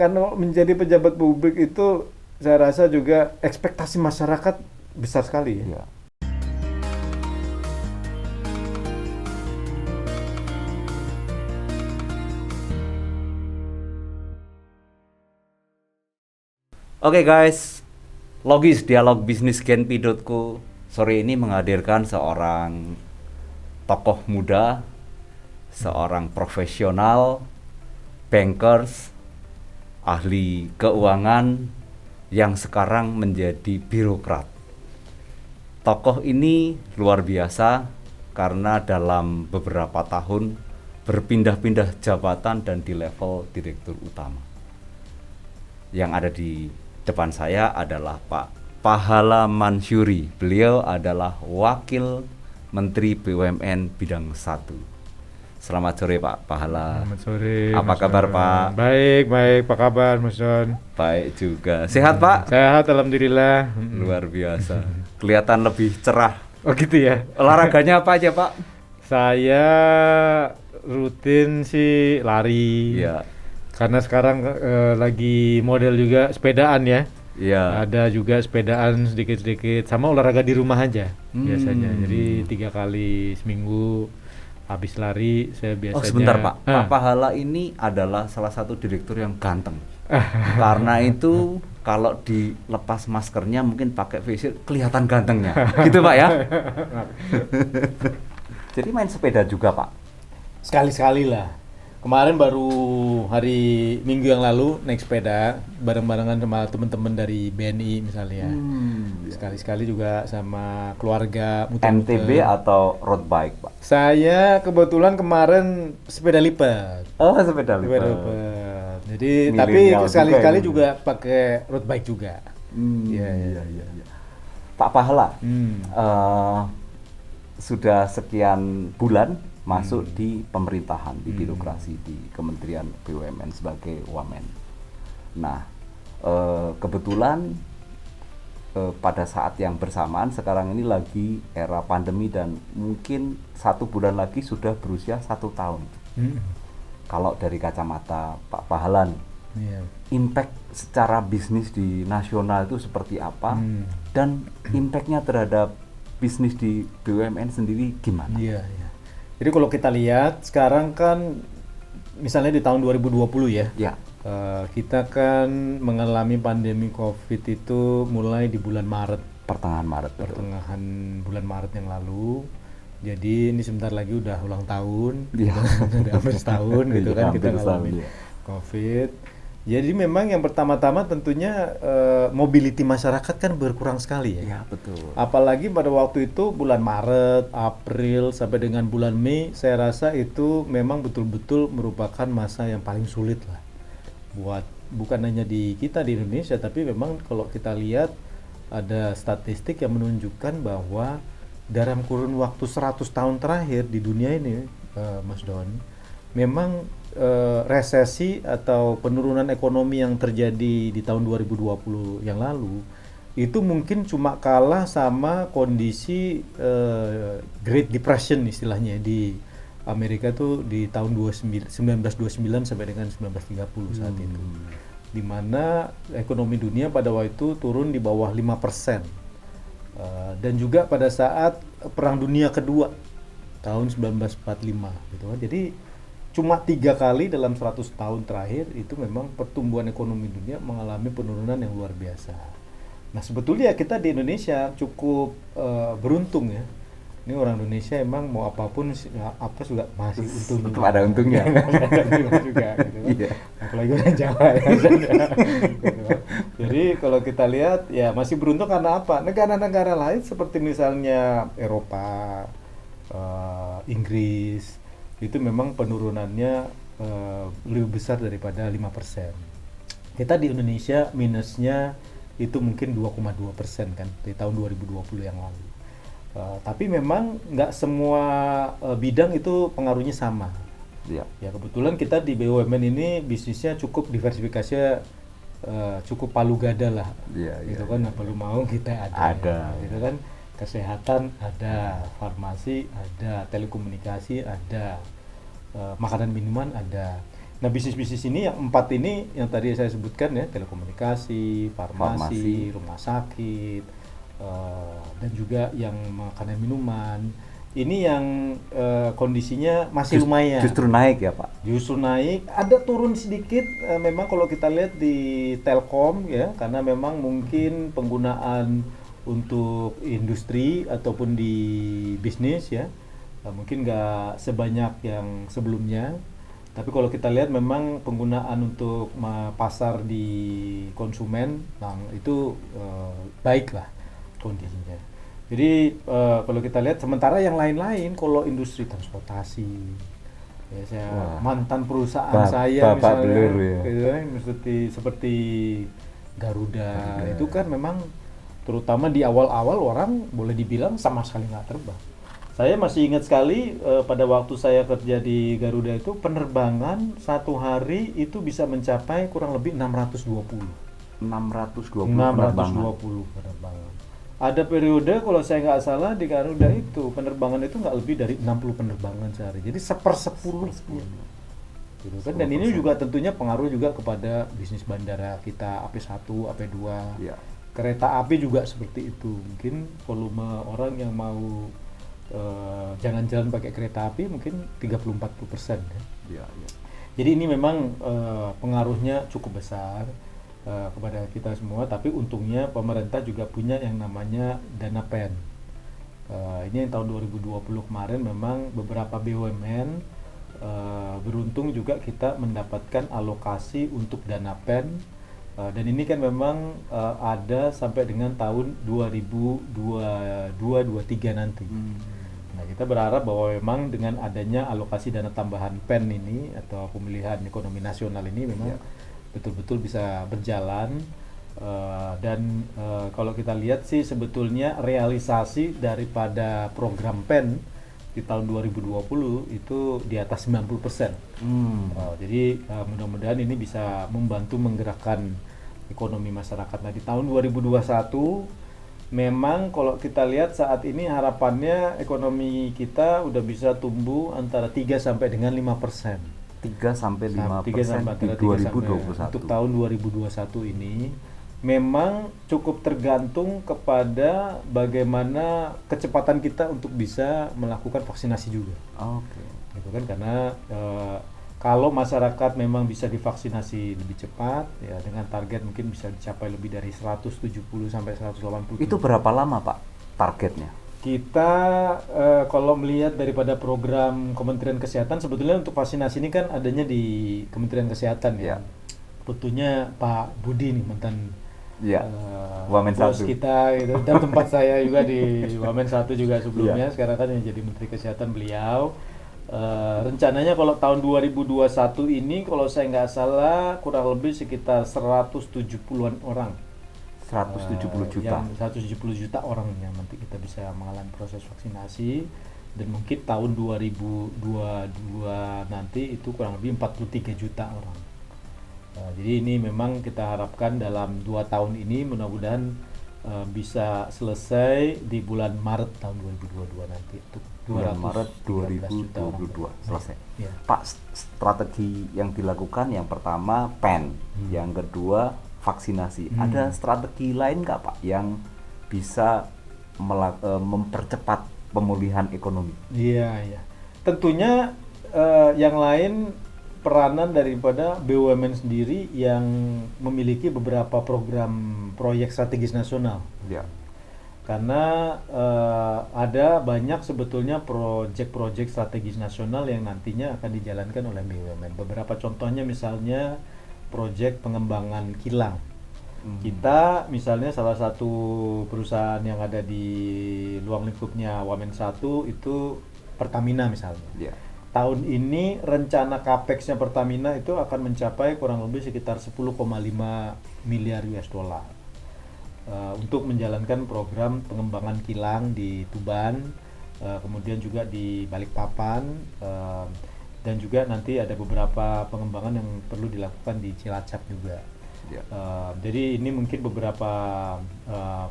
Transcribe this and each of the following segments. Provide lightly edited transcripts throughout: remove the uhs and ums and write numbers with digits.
karena menjadi pejabat publik itu saya rasa juga ekspektasi masyarakat besar sekali ya. Ya. Oke guys, Logis Dialog Bisnis Genpi.co sore ini menghadirkan seorang tokoh muda, seorang profesional, bankers, ahli keuangan yang sekarang menjadi birokrat. Tokoh ini luar biasa karena dalam beberapa tahun berpindah-pindah jabatan dan di level direktur utama. Yang ada di depan saya adalah Pak Pahala Mansyuri. Beliau adalah Wakil Menteri BUMN Bidang 1. Selamat sore Pak Pahala. Selamat sore. Apa kabar Pak? Baik, apa kabar Mas Don? Baik juga. Sehat Pak? Sehat, alhamdulillah. Luar biasa. Kelihatan lebih cerah. Oh gitu ya. Olahraganya apa aja Pak? Saya rutin sih lari. Iya. Karena sekarang lagi model juga sepedaan ya. Iya. Ada juga sepedaan sedikit-sedikit sama olahraga di rumah aja biasanya. Jadi 3 kali seminggu habis lari saya biasanya. Oh sebentar Pak, Pak Pahala ini adalah salah satu direktur yang ganteng. Karena itu kalau dilepas maskernya mungkin pakai face shield kelihatan gantengnya. Gitu Pak ya. Jadi main sepeda juga Pak? Sekali-sekali lah. Kemarin baru hari Minggu yang lalu naik sepeda bareng-barengan sama teman-teman dari BNI misalnya. Sekali-sekali juga sama keluarga muter-muter. MTB atau road bike Pak? Saya kebetulan kemarin sepeda lipat. Oh sepeda lipat. Jadi Milenial tapi sekali-kali juga juga pakai road bike juga. Iya. Pak Pahala, sudah sekian bulan masuk di pemerintahan, di birokrasi, di Kementerian BUMN sebagai Wamen. Nah, kebetulan pada saat yang bersamaan sekarang ini lagi era pandemi dan mungkin 1 bulan lagi sudah berusia 1 tahun. Kalau dari kacamata Pak Pahalan, impact secara bisnis di nasional itu seperti apa dan impactnya terhadap bisnis di BUMN sendiri gimana? Iya. Jadi kalau kita lihat sekarang kan misalnya di tahun 2020 ya. Kita kan mengalami pandemi COVID itu mulai di bulan Maret. Pertengahan bulan Maret yang lalu. Jadi ini sebentar lagi udah ulang tahun. Udah hampir setahun gitu kan kita ngalamin COVID. Jadi memang yang pertama-tama tentunya mobility masyarakat kan berkurang sekali ya. Iya betul. Apalagi pada waktu itu bulan Maret, April sampai dengan bulan Mei, saya rasa itu memang betul-betul merupakan masa yang paling sulit lah buat bukan hanya di kita di Indonesia, tapi memang kalau kita lihat ada statistik yang menunjukkan bahwa dalam kurun waktu 100 tahun terakhir di dunia ini, Mas Don, memang resesi atau penurunan ekonomi yang terjadi di tahun 2020 yang lalu itu mungkin cuma kalah sama kondisi Great Depression istilahnya di Amerika tuh di tahun 1929 sampai dengan 1930 saat itu, di mana ekonomi dunia pada waktu itu turun di bawah 5%, dan juga pada saat Perang Dunia Kedua tahun 1945 gitu kan. Jadi cuma 3 kali dalam 100 tahun terakhir itu memang pertumbuhan ekonomi dunia mengalami penurunan yang luar biasa. Nah sebetulnya kita di Indonesia cukup beruntung ya. Ini orang Indonesia emang mau apapun apa juga masih untung. Tetap ada untungnya. juga, gitu kan. Apalagi orang Jawa ya. Jadi kalau kita lihat ya masih beruntung karena apa? Negara-negara lain seperti misalnya Eropa, Inggris, itu memang penurunannya lebih besar daripada 5%. Kita di Indonesia minusnya itu mungkin 2,2% kan di tahun 2020 yang lalu. Tapi memang nggak semua bidang itu pengaruhnya sama. Ya kebetulan kita di BUMN ini bisnisnya cukup diversifikasinya cukup palu gada lah. Gitu kan, nggak perlu mau kita ada. Gitu kan, kesehatan ada, farmasi ada, telekomunikasi ada, makanan minuman ada. Nah, bisnis-bisnis ini yang 4 ini yang tadi saya sebutkan ya, telekomunikasi, farmasi, rumah sakit, dan juga yang makanan minuman. Ini yang kondisinya masih lumayan. Justru naik ya Pak? Justru naik, ada turun sedikit memang kalau kita lihat di Telkom ya, karena memang mungkin penggunaan untuk industri ataupun di bisnis ya, mungkin nggak sebanyak yang sebelumnya. Tapi kalau kita lihat memang penggunaan untuk pasar di konsumen, nah itu baik lah kondisinya. Jadi kalau kita lihat sementara yang lain-lain, kalau industri transportasi, ya saya mantan perusahaan saya Bapak misalnya, Blur ya. gitu kan, seperti Garuda itu kan memang terutama di awal-awal orang boleh dibilang sama sekali nggak terbang. Saya masih ingat sekali pada waktu saya kerja di Garuda itu penerbangan satu hari itu bisa mencapai kurang lebih 620 penerbangan. Ada periode kalau saya nggak salah di Garuda itu penerbangan itu nggak lebih dari 60 penerbangan sehari. Jadi 1/10. Gitu kan. Dan ini juga tentunya pengaruh juga kepada bisnis bandara kita, AP1, AP2. Ya. Kereta api juga seperti itu. Mungkin volume orang yang mau jalan-jalan pakai kereta api mungkin 30-40% ya. Ya, ya. Jadi ini memang pengaruhnya cukup besar kepada kita semua, tapi untungnya pemerintah juga punya yang namanya dana PEN. Ini yang tahun 2020 kemarin memang beberapa BUMN beruntung juga kita mendapatkan alokasi untuk dana PEN, dan ini kan memang ada sampai dengan tahun 2022-23 nanti. Nah, kita berharap bahwa memang dengan adanya alokasi dana tambahan PEN ini atau pemulihan ekonomi nasional ini memang betul-betul bisa berjalan, dan kalau kita lihat sih sebetulnya realisasi daripada program PEN di tahun 2020 itu di atas 90%. Jadi mudah-mudahan ini bisa membantu menggerakkan ekonomi masyarakat. Nah, di tahun 2021 memang kalau kita lihat saat ini harapannya ekonomi kita udah bisa tumbuh antara 3 sampai dengan 5%. 3-5% di 2021. Untuk tahun 2021 ini memang cukup tergantung kepada bagaimana kecepatan kita untuk bisa melakukan vaksinasi juga. Oke. Gitu kan, karena kalau masyarakat memang bisa divaksinasi lebih cepat ya, dengan target mungkin bisa dicapai lebih dari 170 sampai 180. Itu berapa lama Pak targetnya? Kita kalau melihat daripada program Kementerian Kesehatan, sebetulnya untuk vaksinasi ini kan adanya di Kementerian Kesehatan ya. Tentunya Pak Budi nih mantan Wamen bos 1 kita gitu. Dan tempat saya juga di Wamen 1 juga sebelumnya. Sekarang kan yang jadi Menteri Kesehatan beliau. Rencananya kalau tahun 2021 ini kalau saya nggak salah kurang lebih sekitar 170-an orang. 170 juta. 170 juta orang yang nanti kita bisa mengalami proses vaksinasi, dan mungkin tahun 2022 nanti itu kurang lebih 43 juta orang. Jadi ini memang kita harapkan dalam 2 tahun ini mudah-mudahan bisa selesai di bulan Maret tahun 2022 nanti untuk Bulan Maret 2022 selesai. Pak, strategi yang dilakukan yang pertama PEN, yang kedua vaksinasi. Ada strategi lain nggak Pak yang bisa mempercepat pemulihan ekonomi? Iya. Tentunya yang lain peranan daripada BUMN sendiri yang memiliki beberapa program proyek strategis nasional. Ya. Karena ada banyak sebetulnya proyek-proyek strategis nasional yang nantinya akan dijalankan oleh BUMN. Beberapa contohnya misalnya proyek pengembangan kilang. Kita misalnya salah satu perusahaan yang ada di luang lingkupnya Wamen 1 itu Pertamina misalnya. Yeah. Tahun ini rencana capex-nya Pertamina itu akan mencapai kurang lebih sekitar 10,5 miliar US dollar untuk menjalankan program pengembangan kilang di Tuban, kemudian juga di Balikpapan, dan juga nanti ada beberapa pengembangan yang perlu dilakukan di Cilacap juga. Jadi ini mungkin beberapa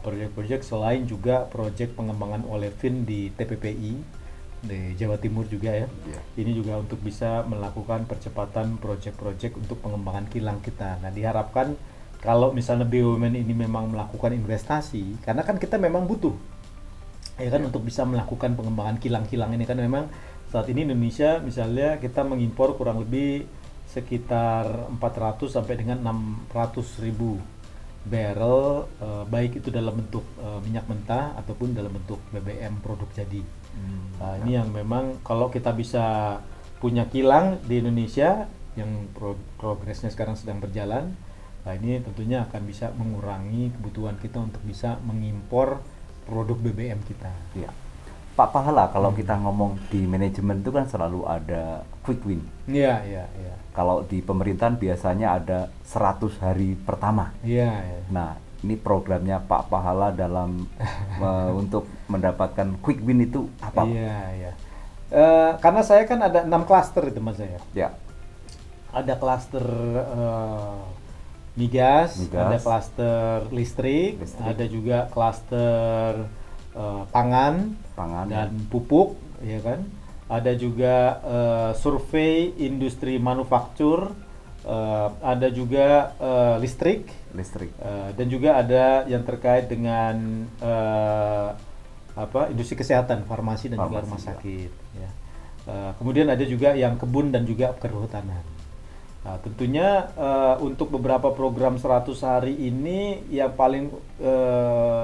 proyek-proyek selain juga proyek pengembangan olefin di TPPI di Jawa Timur juga ya. Iya. Ini juga untuk bisa melakukan percepatan proyek-proyek untuk pengembangan kilang kita. Nah, diharapkan kalau misalnya BUMN ini memang melakukan investasi, karena kan kita memang butuh, ya kan, untuk bisa melakukan pengembangan kilang-kilang ini kan memang saat ini Indonesia misalnya kita mengimpor kurang lebih sekitar 400 sampai dengan 600 ribu barrel, baik itu dalam bentuk minyak mentah ataupun dalam bentuk BBM produk jadi. Nah, ini yang memang kalau kita bisa punya kilang di Indonesia yang progresnya sekarang sedang berjalan, nah ini tentunya akan bisa mengurangi kebutuhan kita untuk bisa mengimpor produk BBM kita. Ya. Pak Pahala, kalau kita ngomong di manajemen itu kan selalu ada quick win. Iya, iya, iya. Kalau di pemerintahan biasanya ada 100 hari pertama. Iya, iya. Nah, ini programnya Pak Pahala dalam untuk mendapatkan quick win itu apa? Iya, iya. Karena saya kan ada 6 klaster itu Mas saya. Ya, Ada klaster migas, Migas. ada klaster listrik, ada juga klaster pangan pangan. dan pupuk, ya kan. Ada juga survei industri manufaktur, ada juga listrik. Listrik. Dan juga ada yang terkait dengan industri kesehatan, farmasi dan juga Farmasi, rumah ya. sakit. Ya. Kemudian ada juga yang kebun dan juga perhutanan. Nah, tentunya untuk beberapa program 100 hari ini yang paling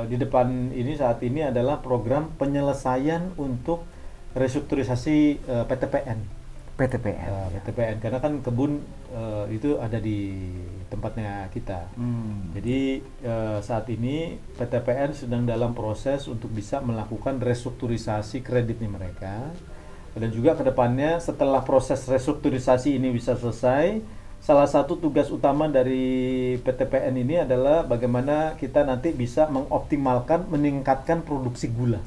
di depan ini saat ini adalah program penyelesaian untuk restrukturisasi PTPN. PTPN. PTPN karena kan kebun itu ada di tempatnya kita. Jadi saat ini PTPN sedang dalam proses untuk bisa melakukan restrukturisasi kreditnya mereka, dan juga kedepannya setelah proses restrukturisasi ini bisa selesai, salah satu tugas utama dari PTPN ini adalah bagaimana kita nanti bisa mengoptimalkan, meningkatkan produksi gula.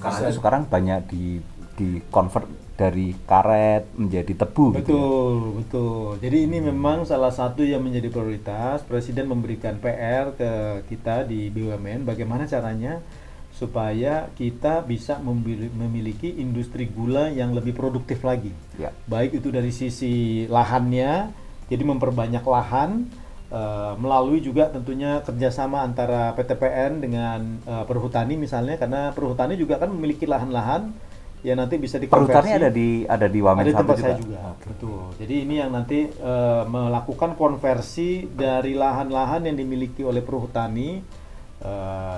Karena itu sekarang banyak di convert dari karet menjadi tebu gitu. Betul, betul. Jadi ini memang salah satu yang menjadi prioritas. Presiden memberikan PR ke kita di BUMN bagaimana caranya supaya kita bisa memiliki industri gula yang lebih produktif lagi. Ya. Baik itu dari sisi lahannya, jadi memperbanyak lahan, melalui juga tentunya kerjasama antara PTPN dengan perhutani misalnya, karena perhutani juga kan memiliki lahan-lahan yang nanti bisa dikonversi. Perhutani ada di Wamen Ada di 1 tempat juga. saya juga, betul. Jadi ini yang nanti melakukan konversi dari lahan-lahan yang dimiliki oleh perhutani.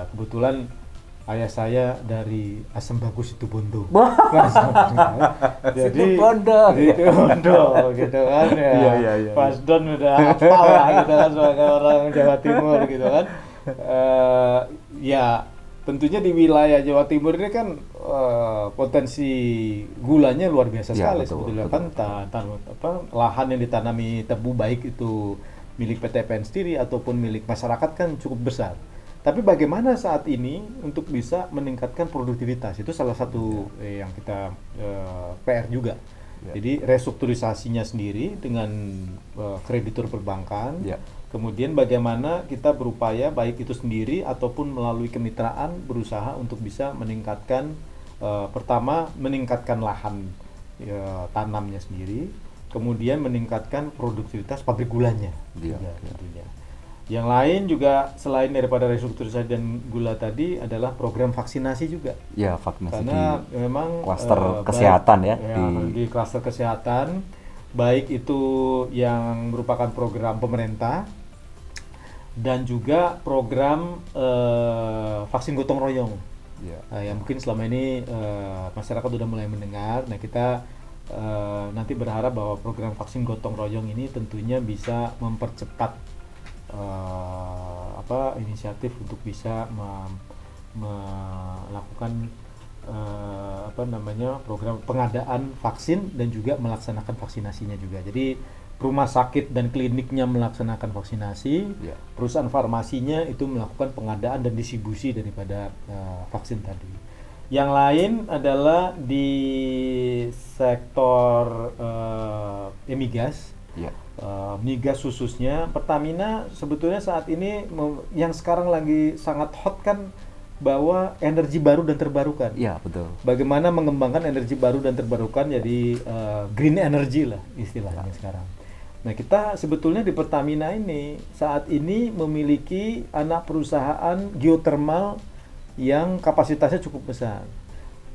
Kebetulan ayah saya dari Asam Bagus itu Bondo. Jadi Situ Bondo. itu Bondo gitu kan ya. Iya. Pas Don udah hafal lah gitu kan sebagai orang Jawa Timur gitu kan. Ya tentunya di wilayah Jawa Timur ini kan potensi gulanya luar biasa Ya, sekali betul, sebetulnya betul. kan lahan yang ditanami tebu baik itu milik PTPN sendiri ataupun milik masyarakat kan cukup besar. Tapi bagaimana saat ini untuk bisa meningkatkan produktivitas itu salah satu yang kita PR juga. Ya. Jadi restrukturisasinya sendiri dengan kreditur perbankan. Ya. Kemudian bagaimana kita berupaya baik itu sendiri ataupun melalui kemitraan berusaha untuk bisa meningkatkan pertama meningkatkan lahan tanamnya sendiri, kemudian meningkatkan produktivitas pabrik gulanya. Iya, juga, iya. tentunya. Yang lain juga selain daripada restrukturisasi dan gula tadi adalah program vaksinasi juga. Ya, vaksinasi Karena di memang klaster kesehatan baik, ya, di klaster kesehatan, baik itu yang merupakan program pemerintah dan juga program vaksin gotong royong. ya. Yang mungkin selama ini masyarakat sudah mulai mendengar. Nah, kita nanti berharap bahwa program vaksin gotong royong ini tentunya bisa mempercepat inisiatif untuk bisa melakukan program pengadaan vaksin dan juga melaksanakan vaksinasinya juga. Jadi rumah sakit dan kliniknya melaksanakan vaksinasi, Ya. perusahaan farmasinya itu melakukan pengadaan dan distribusi daripada vaksin tadi. Yang lain adalah di sektor migas. Ya. Migas khususnya Pertamina sebetulnya saat ini yang sekarang lagi sangat hot kan bahwa energi baru dan terbarukan. Iya, betul. Bagaimana mengembangkan energi baru dan terbarukan jadi green energy lah istilahnya sekarang. Nah, kita sebetulnya di Pertamina ini saat ini memiliki anak perusahaan geothermal yang kapasitasnya cukup besar.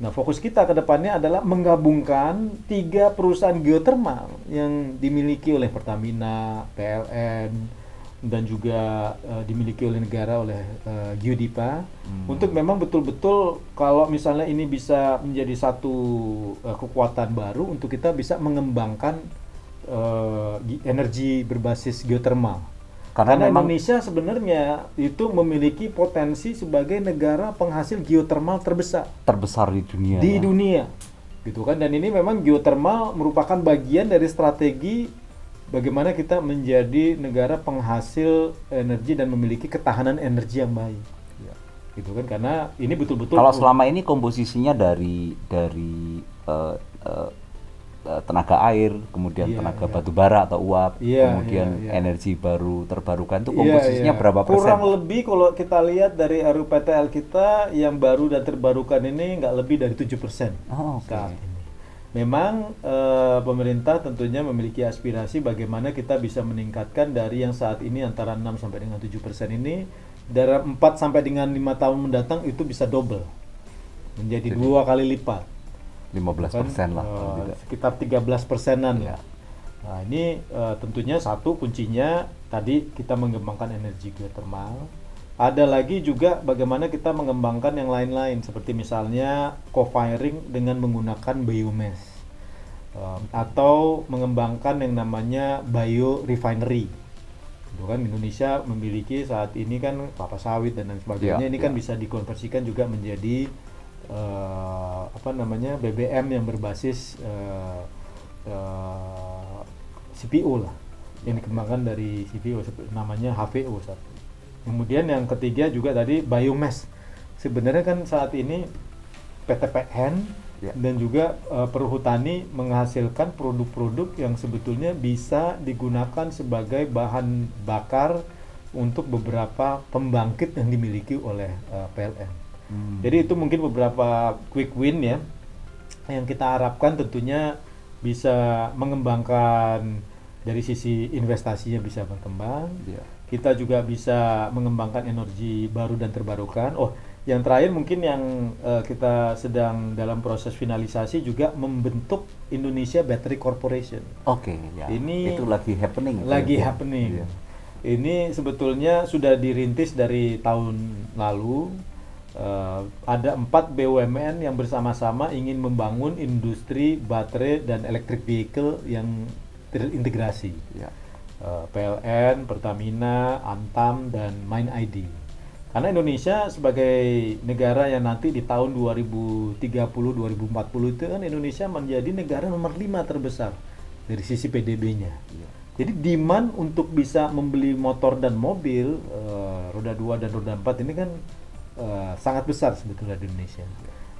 Nah, fokus kita ke depannya adalah menggabungkan 3 perusahaan geothermal yang dimiliki oleh Pertamina, PLN, dan juga dimiliki oleh negara oleh Geodipa untuk memang betul-betul kalau misalnya ini bisa menjadi satu kekuatan baru untuk kita bisa mengembangkan energi berbasis geothermal. Karena memang Indonesia sebenarnya itu memiliki potensi sebagai negara penghasil geothermal terbesar di dunia. Di dunia, gitu kan? Dan ini memang geothermal merupakan bagian dari strategi bagaimana kita menjadi negara penghasil energi dan memiliki ketahanan energi yang baik. Ya. Gitu kan? Karena ini betul-betul. Kalau selama ini komposisinya dari tenaga air, kemudian tenaga batu bara atau uap, kemudian energi baru terbarukan itu komposisinya berapa persen? Kurang lebih kalau kita lihat dari RUPTL kita yang baru dan terbarukan ini nggak lebih dari 7% saat ini. Memang pemerintah tentunya memiliki aspirasi bagaimana kita bisa meningkatkan dari yang saat ini antara 6 sampai dengan 7% ini dari 4 sampai dengan 5 tahun mendatang itu bisa double menjadi 2 kali lipat. 15% lah, sekitar 13%-an ya. Nah, ini tentunya satu kuncinya tadi kita mengembangkan energi geothermal. Ada lagi juga bagaimana kita mengembangkan yang lain-lain seperti misalnya co-firing dengan menggunakan biomass atau mengembangkan yang namanya biorefinery. Itu kan Indonesia memiliki saat ini kan kelapa sawit dan lain sebagainya. Ini kan bisa dikonversikan juga menjadi BBM yang berbasis CPO lah, yang dikembangkan dari CPO namanya HVO satu. Kemudian yang ketiga juga tadi biomass. Sebenarnya kan saat ini PTPN dan juga perhutani menghasilkan produk-produk yang sebetulnya bisa digunakan sebagai bahan bakar untuk beberapa pembangkit yang dimiliki oleh PLN. Jadi itu mungkin beberapa quick win ya yang kita harapkan tentunya bisa mengembangkan dari sisi investasinya bisa berkembang. Kita juga bisa mengembangkan energi baru dan terbarukan. Yang terakhir mungkin yang kita sedang dalam proses finalisasi juga membentuk Indonesia Battery Corporation. Ini itu lagi happening. Happening. Ini sebetulnya sudah dirintis dari tahun lalu. Ada 4 BUMN yang bersama-sama ingin membangun industri baterai dan electric vehicle yang terintegrasi. PLN, Pertamina, Antam, dan MindID. Karena Indonesia sebagai negara yang nanti di tahun 2030-2040 itu kan Indonesia menjadi negara nomor 5 terbesar dari sisi PDB-nya. Jadi demand untuk bisa membeli motor dan mobil roda 2 dan roda 4 ini kan sangat besar sebetulnya di Indonesia.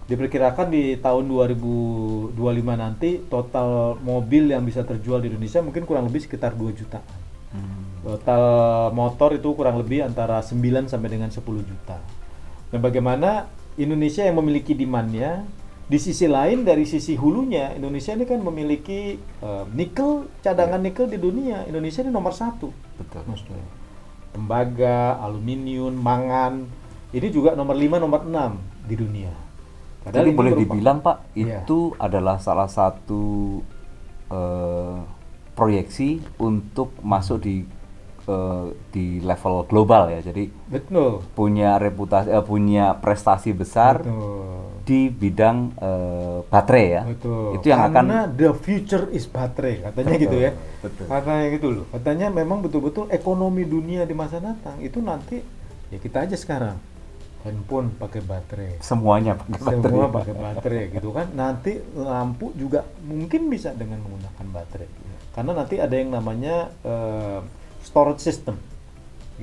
Diperkirakan di tahun 2025 nanti total mobil yang bisa terjual di Indonesia mungkin kurang lebih sekitar 2 juta. Total motor itu kurang lebih antara 9 sampai dengan 10 juta. Nah, bagaimana Indonesia yang memiliki demand-nya, di sisi lain dari sisi hulunya Indonesia ini kan memiliki nikel, cadangan nikel di dunia. Indonesia ini nomor 1. Betul. Maksudnya. Tembaga, aluminium, mangan ini juga nomor 5, nomor 6 di dunia. Jadi boleh dibilang Pak, itu adalah salah satu proyeksi untuk masuk di level global ya. Jadi punya reputasi, punya prestasi besar di bidang baterai ya. Itu yang karena the future is baterai katanya gitu ya. Katanya gitu loh. Katanya memang betul-betul ekonomi dunia di masa datang itu nanti ya kita aja sekarang handphone pakai baterai, semuanya pakai baterai gitu kan. Nanti lampu juga mungkin bisa dengan menggunakan baterai, karena nanti ada yang namanya storage system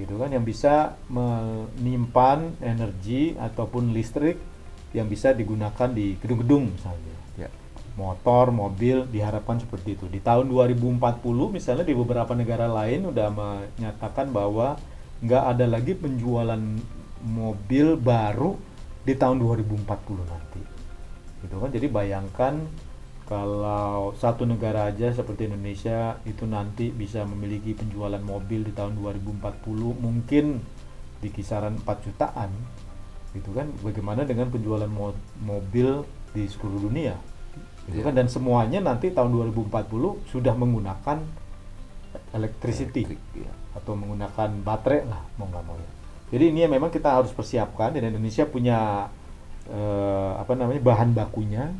gitu kan, yang bisa menyimpan energi ataupun listrik yang bisa digunakan di gedung-gedung misalnya. Motor, mobil diharapkan seperti itu. Di tahun 2040 misalnya di beberapa negara lain udah menyatakan bahwa nggak ada lagi penjualan mobil baru di tahun 2040 nanti. Gitu kan. Jadi bayangkan kalau satu negara aja seperti Indonesia itu nanti bisa memiliki penjualan mobil di tahun 2040 mungkin di kisaran 4 jutaan. Gitu kan. Bagaimana dengan penjualan mobil di seluruh dunia? Gitu kan. Dan semuanya nanti tahun 2040 sudah menggunakan electricity atau menggunakan baterai lah, mau nggak mau ya. Jadi ini yang memang kita harus persiapkan, dan Indonesia punya bahan bakunya,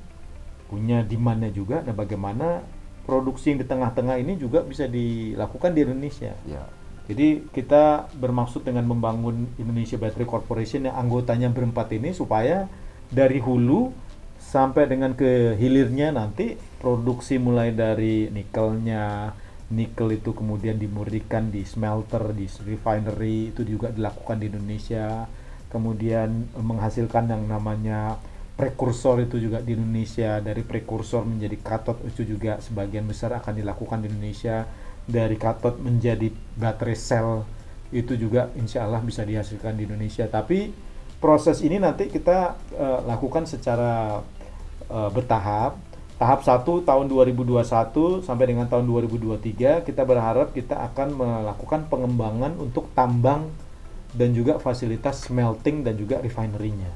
punya demandnya juga. Nah, bagaimana produksi yang di tengah-tengah ini juga bisa dilakukan di Indonesia. Ya. Jadi kita bermaksud dengan membangun Indonesia Battery Corporation yang anggotanya berempat ini, supaya dari hulu sampai dengan ke hilirnya nanti produksi mulai dari nikelnya, nikel itu kemudian dimurnikan di smelter, di refinery, itu juga dilakukan di Indonesia. Kemudian menghasilkan yang namanya prekursor itu juga di Indonesia. Dari prekursor menjadi katot itu juga sebagian besar akan dilakukan di Indonesia. Dari katot menjadi baterai sel itu juga insya Allah bisa dihasilkan di Indonesia. Tapi proses ini nanti kita lakukan secara bertahap. Tahap 1 tahun 2021 sampai dengan tahun 2023 kita berharap kita akan melakukan pengembangan untuk tambang dan juga fasilitas smelting dan juga refinery-nya.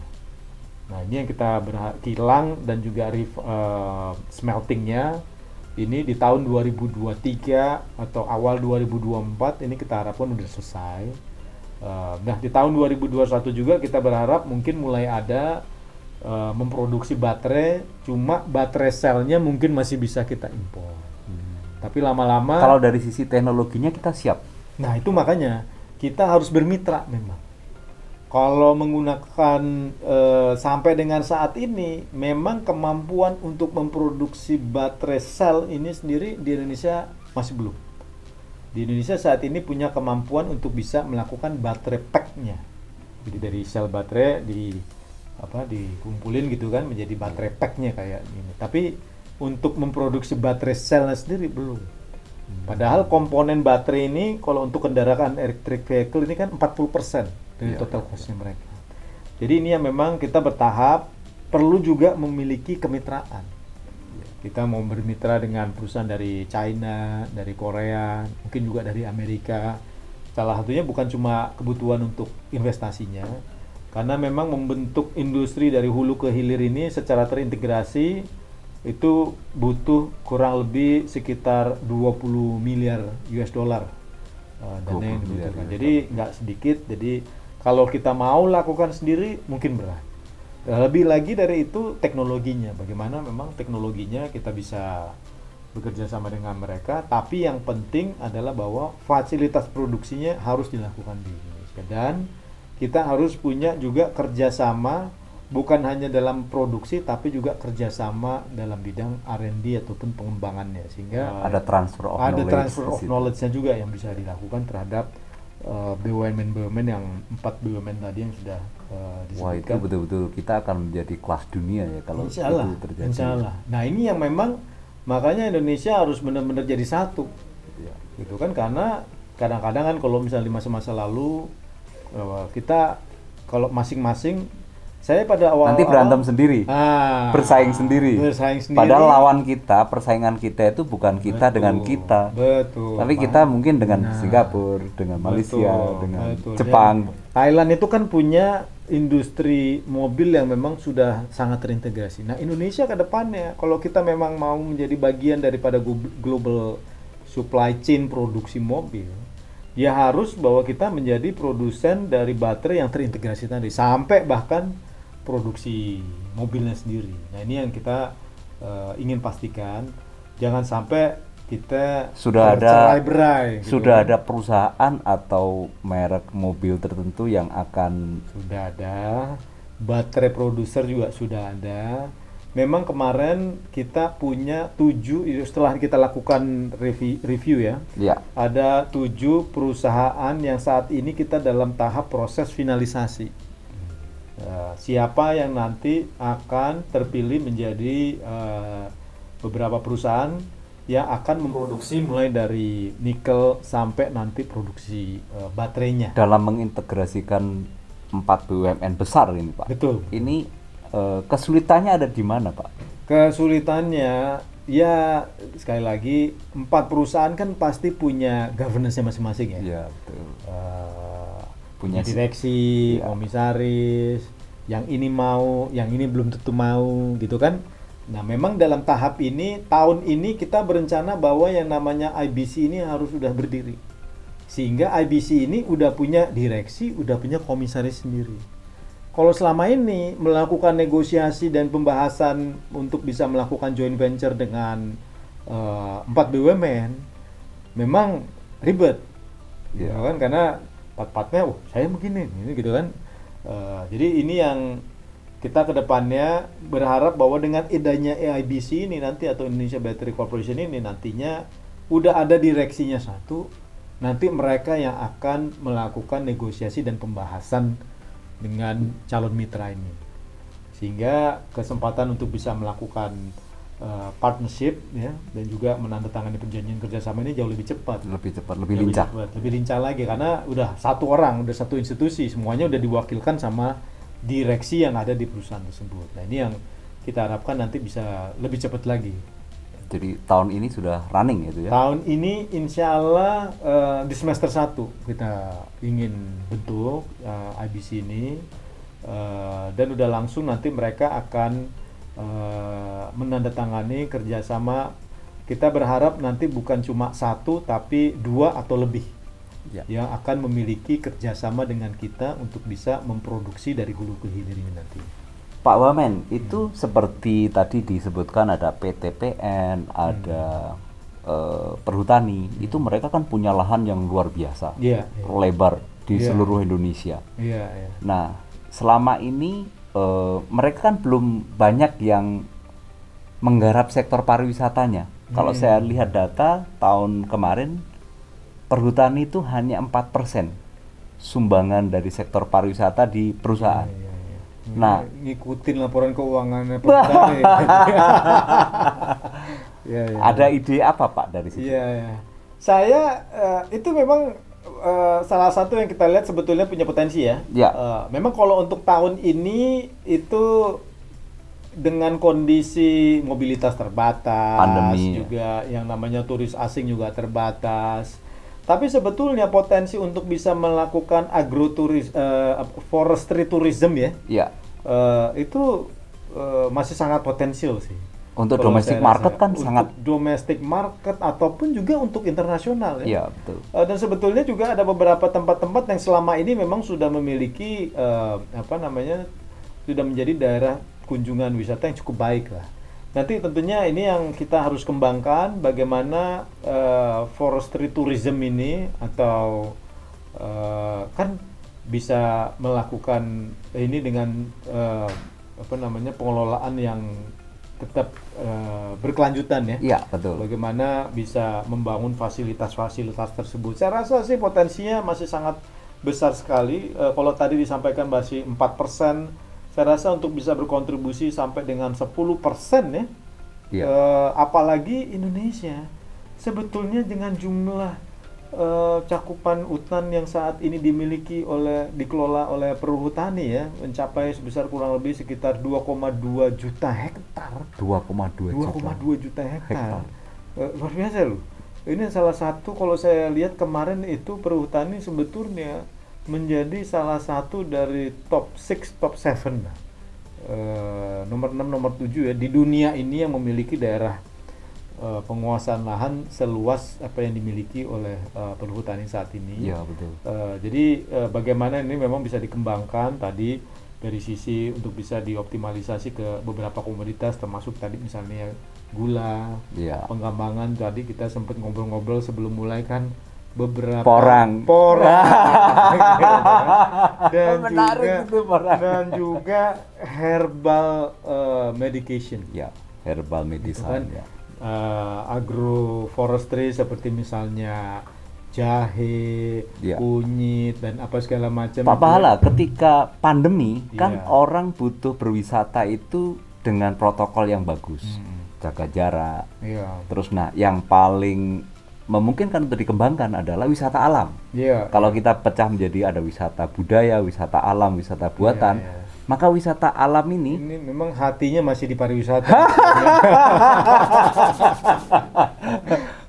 Nah, ini yang kita kilang dan juga smeltingnya ini di tahun 2023 atau awal 2024 ini kita harapkan sudah selesai. Nah, di tahun 2021 juga kita berharap mungkin mulai ada memproduksi baterai, cuma baterai selnya mungkin masih bisa kita impor. Tapi lama-lama Kalau dari sisi teknologinya kita siap. Nah, itu makanya kita harus bermitra memang. Kalau menggunakan sampai dengan saat ini, memang kemampuan untuk memproduksi baterai sel ini sendiri di Indonesia masih belum. Di Indonesia saat ini punya kemampuan untuk bisa melakukan baterai pack-nya. Jadi dari sel baterai dikumpulin gitu kan menjadi baterai pack-nya kayak ini. Tapi untuk memproduksi baterai selnya sendiri belum. Padahal komponen baterai ini kalau untuk kendaraan electric vehicle ini kan 40% dari total cost-nya mereka. Jadi ini yang memang kita bertahap, perlu juga memiliki kemitraan. Kita mau bermitra dengan perusahaan dari China, dari Korea, mungkin juga dari Amerika. Salah satunya bukan cuma kebutuhan untuk investasinya, karena memang membentuk industri dari hulu ke hilir ini secara terintegrasi itu butuh kurang lebih sekitar 20 miliar US dollar dana yang dibutuhkan. Jadi nggak sedikit. Jadi kalau kita mau lakukan sendiri mungkin berat. Lebih lagi dari itu teknologinya, bagaimana memang teknologinya kita bisa bekerja sama dengan mereka. Tapi yang penting adalah bahwa fasilitas produksinya harus dilakukan di Indonesia, dan kita harus punya juga kerjasama bukan hanya dalam produksi tapi juga kerjasama dalam bidang R&D ataupun pengembangannya, sehingga ada transfer of knowledge-nya juga yang bisa dilakukan terhadap BUMN yang 4 BUMN tadi yang sudah disebutkan. Wah, itu betul-betul kita akan menjadi kelas dunia ya kalau itu terjadi. Insya Allah. Nah, ini yang memang makanya Indonesia harus benar-benar jadi satu. Ya. Gitu kan, karena kadang-kadang kan kalau misalnya di masa-masa lalu kita kalau masing-masing, saya pada awal nanti berantem sendiri, bersaing sendiri. Padahal lawan kita, persaingan kita itu bukan kita dengan kita, tapi kita mungkin dengan Singapura, dengan Malaysia, dengan Jepang. Thailand itu kan punya industri mobil yang memang sudah sangat terintegrasi. Nah, Indonesia ke depannya kalau kita memang mau menjadi bagian daripada global supply chain produksi mobil, ya harus bahwa kita menjadi produsen dari baterai yang terintegrasi tadi, sampai bahkan produksi mobilnya sendiri. Nah, ini yang kita ingin pastikan, jangan sampai kita sudah gitu. Ada perusahaan atau merek mobil tertentu yang akan sudah ada, baterai produser juga sudah ada. Memang kemarin kita punya 7, setelah kita lakukan review ya, ada 7 perusahaan yang saat ini kita dalam tahap proses finalisasi. Siapa yang nanti akan terpilih menjadi beberapa perusahaan yang akan memproduksi mulai dari nikel sampai nanti produksi baterainya. Dalam mengintegrasikan 4 BUMN besar ini Pak. Betul. Ini kesulitannya ada di mana Pak? Kesulitannya ya sekali lagi 4 perusahaan kan pasti punya governance-nya masing-masing ya. Iya betul. Punya Punya direksi, ya. komisaris, yang ini mau, yang ini belum tentu mau gitu kan. Nah memang dalam tahap ini, tahun ini kita berencana bahwa yang namanya IBC ini harus sudah berdiri. Sehingga IBC ini udah punya direksi, udah punya komisaris sendiri. Kalau selama ini melakukan negosiasi dan pembahasan untuk bisa melakukan joint venture dengan 4 BUMN, memang ribet, Iya. ya kan? Karena part-partnya, saya begini, ini gitu kan. Jadi ini yang kita kedepannya berharap bahwa dengan adanya AIBC ini nanti atau Indonesia Battery Corporation ini nantinya udah ada direksinya satu, nanti mereka yang akan melakukan negosiasi dan pembahasan dengan calon mitra ini, sehingga kesempatan untuk bisa melakukan partnership ya dan juga menandatangani perjanjian kerjasama ini jauh lebih cepat, Lebih lincah. lebih lincah lagi karena udah satu orang, udah satu institusi, semuanya udah diwakilkan sama direksi yang ada di perusahaan tersebut. Nah ini yang kita harapkan nanti bisa lebih cepat lagi. Jadi tahun ini sudah running itu ya? Tahun ini insya Allah di semester 1 kita ingin bentuk IBC ini dan udah langsung nanti mereka akan menandatangani kerjasama. Kita berharap nanti bukan cuma 1 tapi 2 atau lebih Ya. yang akan memiliki kerjasama dengan kita untuk bisa memproduksi dari hulu ke hilir ini nanti. Pak Wamen, itu seperti tadi disebutkan ada PTPN, ada Perhutani, itu mereka kan punya lahan yang luar biasa, Iya, iya. lebar di Iya. seluruh Indonesia. Iya, iya. Nah, selama ini mereka kan belum banyak yang menggarap sektor pariwisatanya. Kalau saya lihat data tahun kemarin, Perhutani itu hanya 4% sumbangan dari sektor pariwisata di perusahaan. Iya, iya. Nah, ngikutin laporan keuangannya Perhutani. Iya, iya. ada ide apa Pak dari situ? Iya, iya. Saya itu memang salah satu yang kita lihat sebetulnya punya potensi ya. Ya. Memang kalau untuk tahun ini itu dengan kondisi mobilitas terbatas, Pandemi, juga yang namanya turis asing juga terbatas. Tapi sebetulnya potensi untuk bisa melakukan forestry tourism ya, Ya. itu masih sangat potensial sih. Untuk Kalau domestic saya market rasa. kan Untuk sangat. domestic market ataupun juga untuk internasional ya. Iya, betul. Dan sebetulnya juga ada beberapa tempat-tempat yang selama ini memang sudah memiliki sudah menjadi daerah kunjungan wisata yang cukup baik lah. Nanti tentunya ini yang kita harus kembangkan bagaimana forestry tourism ini atau kan bisa melakukan ini dengan pengelolaan yang tetap berkelanjutan ya. Iya, betul. Bagaimana bisa membangun fasilitas-fasilitas tersebut. Saya rasa sih potensinya masih sangat besar sekali. Kalau tadi disampaikan masih 4%, saya rasa untuk bisa berkontribusi sampai dengan 10% ya. Iya. Apalagi Indonesia sebetulnya dengan jumlah cakupan hutan yang saat ini dikelola oleh Perhutani ya, mencapai sebesar kurang lebih sekitar 2,2 juta hektar. 2,2 juta. 2,2 juta hektar. Luar biasa loh. Ini salah satu, kalau saya lihat kemarin itu Perhutani sebetulnya menjadi salah satu dari top 6, top 7 lah. Nomor 6, nomor 7 ya di dunia ini yang memiliki daerah penguasaan lahan seluas apa yang dimiliki oleh Perhutani saat ini. Iya, betul. Jadi bagaimana ini memang bisa dikembangkan tadi dari sisi untuk bisa dioptimalisasi ke beberapa komoditas, termasuk tadi misalnya gula, Iya. pengembangan. Tadi kita sempat ngobrol-ngobrol sebelum mulai kan beberapa Porang. dan Menarik itu, porang. dan juga herbal medication. Ya, herbal medicine. Kan Ya. Agroforestry seperti misalnya jahe, Iya. kunyit dan apa segala macam. Pak Pahala, ketika pandemi kan Iya. orang butuh berwisata itu dengan protokol yang bagus, jaga jarak. Iya. Terus nah, yang paling memungkinkan untuk dikembangkan adalah wisata alam. Iya. Kalau kita pecah menjadi ada wisata budaya, wisata alam, wisata buatan, Iya. maka wisata alam ini Ini memang hatinya masih di pariwisata.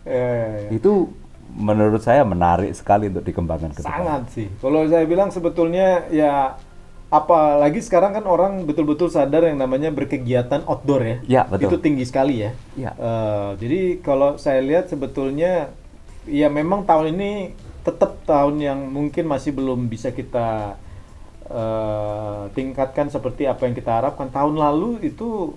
Ya. itu menurut saya menarik sekali untuk dikembangkan ke depan. Sangat sih. Kalau saya bilang sebetulnya ya, apalagi sekarang kan orang betul-betul sadar yang namanya berkegiatan outdoor ya. Ya, betul. Itu tinggi sekali ya. Ya. Jadi kalau saya lihat sebetulnya ya memang tahun ini tetap tahun yang mungkin masih belum bisa kita tingkatkan seperti apa yang kita harapkan. Tahun lalu itu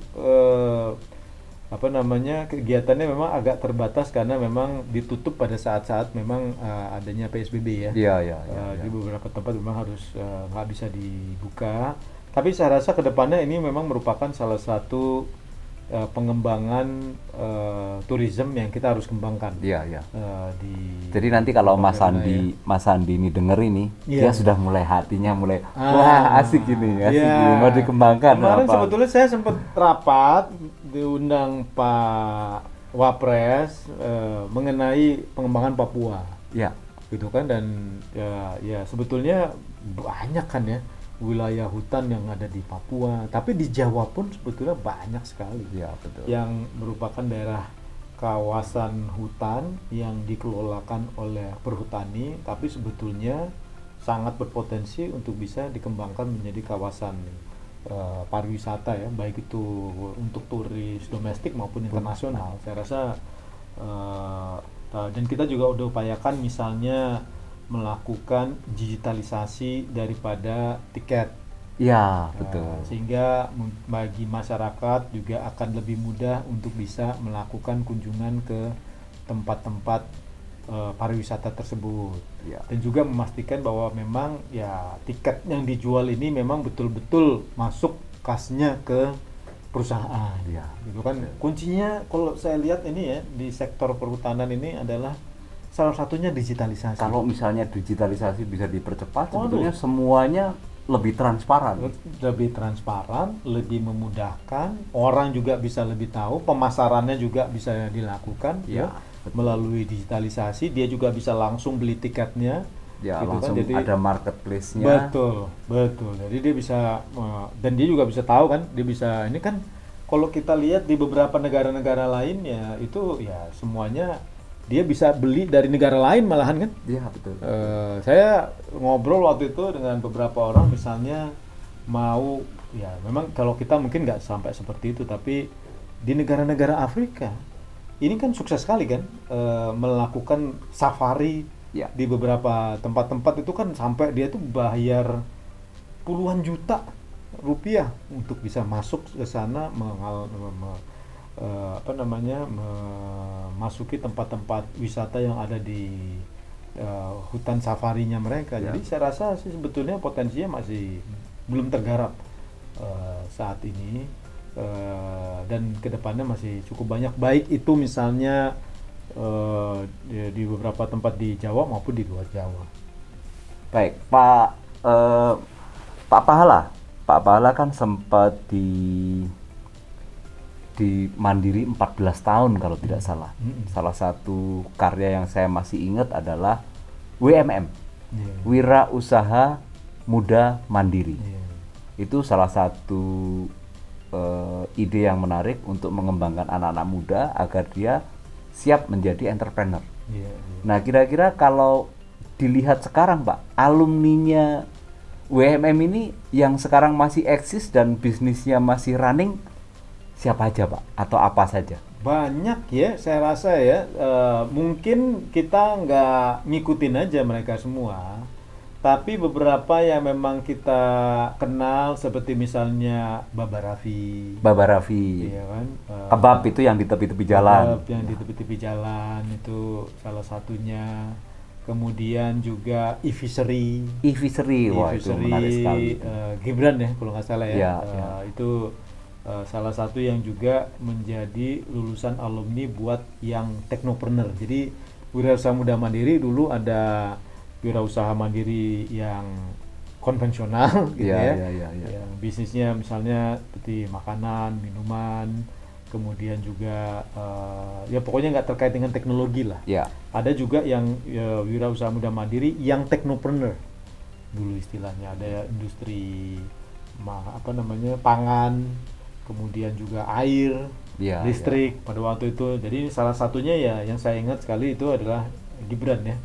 kegiatannya memang agak terbatas karena memang ditutup pada saat-saat memang adanya PSBB ya. Iya. Di beberapa tempat memang harus nggak bisa dibuka. Tapi saya rasa kedepannya ini memang merupakan salah satu pengembangan tourism yang kita harus kembangkan. Iya. Di Jadi nanti kalau Mas Bangka-Bangka Mas Andi ini denger ini, Iya. dia sudah mulai hatinya mulai wah asik ini, asik Iya. ini, mau dikembangkan Kemarin apa. sebetulnya saya sempat rapat diundang Pak Wapres mengenai pengembangan Papua, Ya, gitu kan, dan ya sebetulnya banyak kan ya wilayah hutan yang ada di Papua, tapi di Jawa pun sebetulnya banyak sekali ya betul. yang merupakan daerah kawasan hutan yang dikelolakan oleh perhutani, tapi sebetulnya sangat berpotensi untuk bisa dikembangkan menjadi kawasan pariwisata ya, baik itu untuk turis domestik maupun internasional. Saya rasa dan kita juga udah upayakan misalnya melakukan digitalisasi daripada tiket. Ya, betul. Sehingga bagi masyarakat juga akan lebih mudah untuk bisa melakukan kunjungan ke tempat-tempat pariwisata tersebut. Ya. Dan juga memastikan bahwa memang ya tiket yang dijual ini memang betul-betul masuk kasnya ke perusahaan. Ya. Gitu kan. Kuncinya kalau saya lihat ini ya di sektor perhutanan ini adalah salah satunya digitalisasi. Kalau misalnya digitalisasi bisa dipercepat, Waduh. sebetulnya semuanya lebih transparan. Lebih transparan, lebih memudahkan, orang juga bisa lebih tahu, pemasarannya juga bisa dilakukan Ya, melalui digitalisasi. Dia juga bisa langsung beli tiketnya, Ya, gitu kan. langsung Jadi ada marketplace-nya. betul. Jadi dia bisa dan dia juga bisa tahu kan, dia bisa ini kan kalau kita lihat di beberapa negara-negara lain ya itu ya semuanya dia bisa beli dari negara lain malahan kan. Iya, betul. Saya ngobrol waktu itu dengan beberapa orang, misalnya mau ya memang kalau kita mungkin nggak sampai seperti itu, tapi di negara-negara Afrika ini kan sukses sekali kan melakukan safari Ya. di beberapa tempat-tempat itu kan sampai dia tuh bayar puluhan juta rupiah untuk bisa masuk ke sana memasuki tempat-tempat wisata yang ada di hutan safarinya mereka. Ya. Jadi saya rasa sih sebetulnya potensinya masih belum tergarap saat ini, dan kedepannya masih cukup banyak, baik itu misalnya di beberapa tempat di Jawa maupun di luar Jawa. Baik, Pak Pahala. Pak Pahala kan sempat di Mandiri 14 tahun kalau tidak salah. Salah satu karya yang saya masih ingat adalah WMM, Wira Usaha Muda Mandiri. Itu salah satu ide yang menarik untuk mengembangkan anak-anak muda agar dia siap menjadi entrepreneur. Nah, kira-kira kalau dilihat sekarang, Pak, alumninya WMM ini yang sekarang masih eksis dan bisnisnya masih running, siapa aja, Pak? Atau apa saja? Banyak ya, saya rasa ya. Mungkin kita nggak ngikutin aja mereka semua, tapi beberapa yang memang kita kenal seperti misalnya Baba Raffi. Iya kan? Kebab itu yang di tepi-tepi jalan. Kebab yang di tepi-tepi jalan itu salah satunya. Kemudian juga Iviseri. Wah, itu menarik sekali. Gibran ya kalau nggak salah ya. Ya. Itu salah satu yang juga menjadi lulusan alumni buat yang teknopreneur. Jadi Wirausaha Muda Mandiri dulu ada wirausaha mandiri yang konvensional gitu ya. Ya. Yang bisnisnya misalnya seperti makanan, minuman, kemudian juga ya pokoknya nggak terkait dengan teknologi lah. Ya. Ada juga yang wirausaha muda mandiri yang technopreneur dulu istilahnya, ada industri apa namanya pangan, kemudian juga air, Ya, listrik pada waktu itu. Jadi salah satunya ya yang saya ingat sekali itu adalah Gibran ya,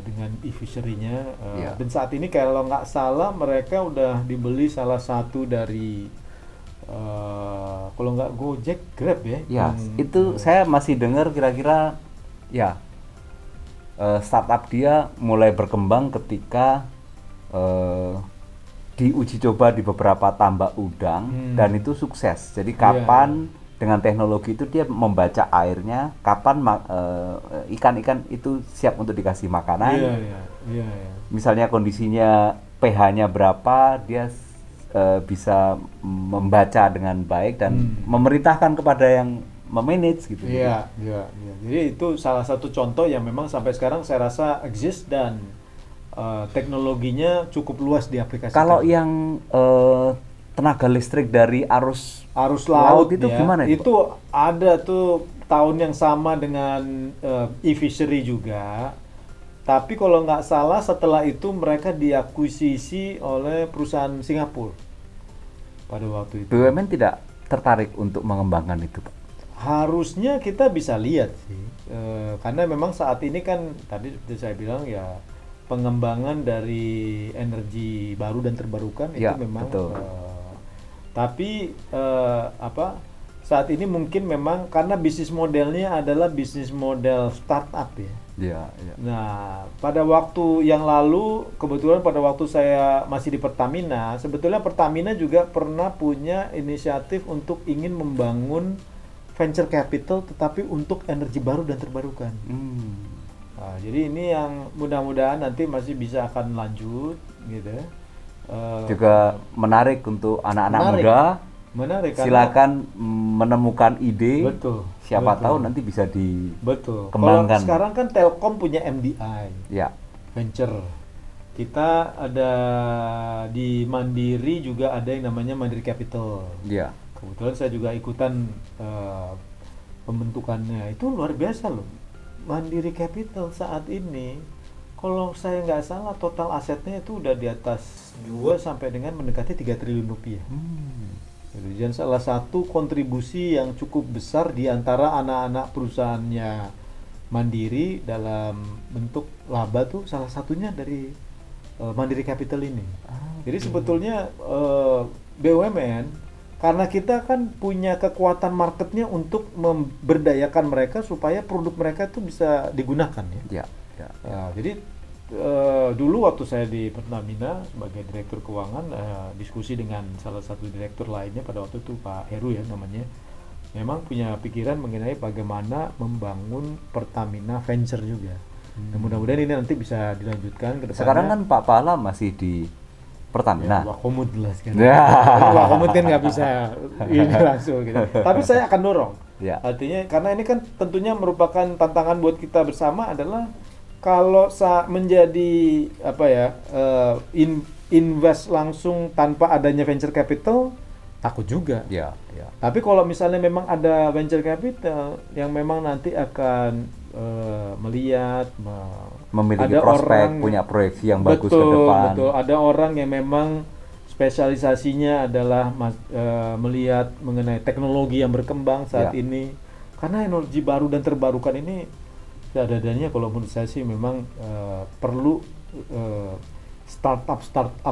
dengan e-fishery-nya, Ya. dan saat ini kalau nggak salah mereka udah dibeli salah satu dari kalau nggak Gojek, Grab ya. Ya, yang, itu saya masih dengar kira-kira ya startup dia mulai berkembang ketika diuji coba di beberapa tambak udang dan itu sukses. Jadi kapan dengan teknologi itu dia membaca airnya, kapan ikan-ikan itu siap untuk dikasih makanan. Iya. Misalnya kondisinya pH-nya berapa, dia bisa membaca dengan baik dan memerintahkan kepada yang memanage gitu. Iya. Jadi itu salah satu contoh yang memang sampai sekarang saya rasa exist dan teknologinya cukup luas diaplikasikan. Kalau yang tenaga listrik dari arus laut itu ya, gimana itu ada tuh tahun yang sama dengan e-fishery juga. Tapi kalau nggak salah setelah itu mereka diakuisisi oleh perusahaan Singapura pada waktu itu. BUMN tidak tertarik untuk mengembangkan itu, Pak? Harusnya kita bisa lihat sih, karena memang saat ini kan tadi seperti saya bilang ya, pengembangan dari energi baru dan terbarukan Ya, itu memang betul. tapi saat ini mungkin memang karena bisnis modelnya adalah bisnis model startup ya. Iya. Nah, pada waktu yang lalu, kebetulan pada waktu saya masih di Pertamina, sebetulnya Pertamina juga pernah punya inisiatif untuk ingin membangun venture capital tetapi untuk energi baru dan terbarukan. Nah, jadi ini yang mudah-mudahan nanti masih bisa akan lanjut gitu. Juga menarik untuk anak-anak muda. Menarik. Silakan menemukan ide. Betul. Siapa tahu nanti bisa Betul. dikembangkan. Kalau sekarang kan Telkom punya MDI. Ya. Venture. Kita ada di Mandiri juga ada yang namanya Mandiri Capital. Ya. Kebetulan saya juga ikutan pembentukannya. Itu luar biasa loh. Mandiri Capital saat ini, kalau saya nggak salah total asetnya itu udah di atas 2 sampai dengan mendekati 3 triliun rupiah. Dan salah satu kontribusi yang cukup besar di antara anak-anak perusahaannya Mandiri dalam bentuk laba tuh salah satunya dari Mandiri Capital ini. Jadi sebetulnya BUMN, karena kita kan punya kekuatan marketnya untuk memberdayakan mereka supaya produk mereka itu bisa digunakan ya. Jadi dulu waktu saya di Pertamina sebagai direktur keuangan, diskusi dengan salah satu direktur lainnya pada waktu itu Pak Heru ya namanya, memang punya pikiran mengenai bagaimana membangun Pertamina Venture juga. Nah, mudah-mudahan ini nanti bisa dilanjutkan ke depannya. Sekarang kan Pak Pahala masih di Pertamina. Ya, Wakomud lah sekarang. Wakomud kan nggak bisa ini langsung gitu. Tapi saya akan dorong. Ya. Artinya karena ini kan tentunya merupakan tantangan buat kita bersama adalah kalau menjadi invest langsung tanpa adanya venture capital, takut juga. Ya. Tapi kalau misalnya memang ada venture capital yang memang nanti akan melihat Memiliki ada prospek, punya proyeksi yang bagus ke depan. Betul, ada orang yang memang spesialisasinya adalah melihat mengenai teknologi yang berkembang saat ini. Karena energi baru dan terbarukan ini seadanya kalau menurut saya sih memang perlu startup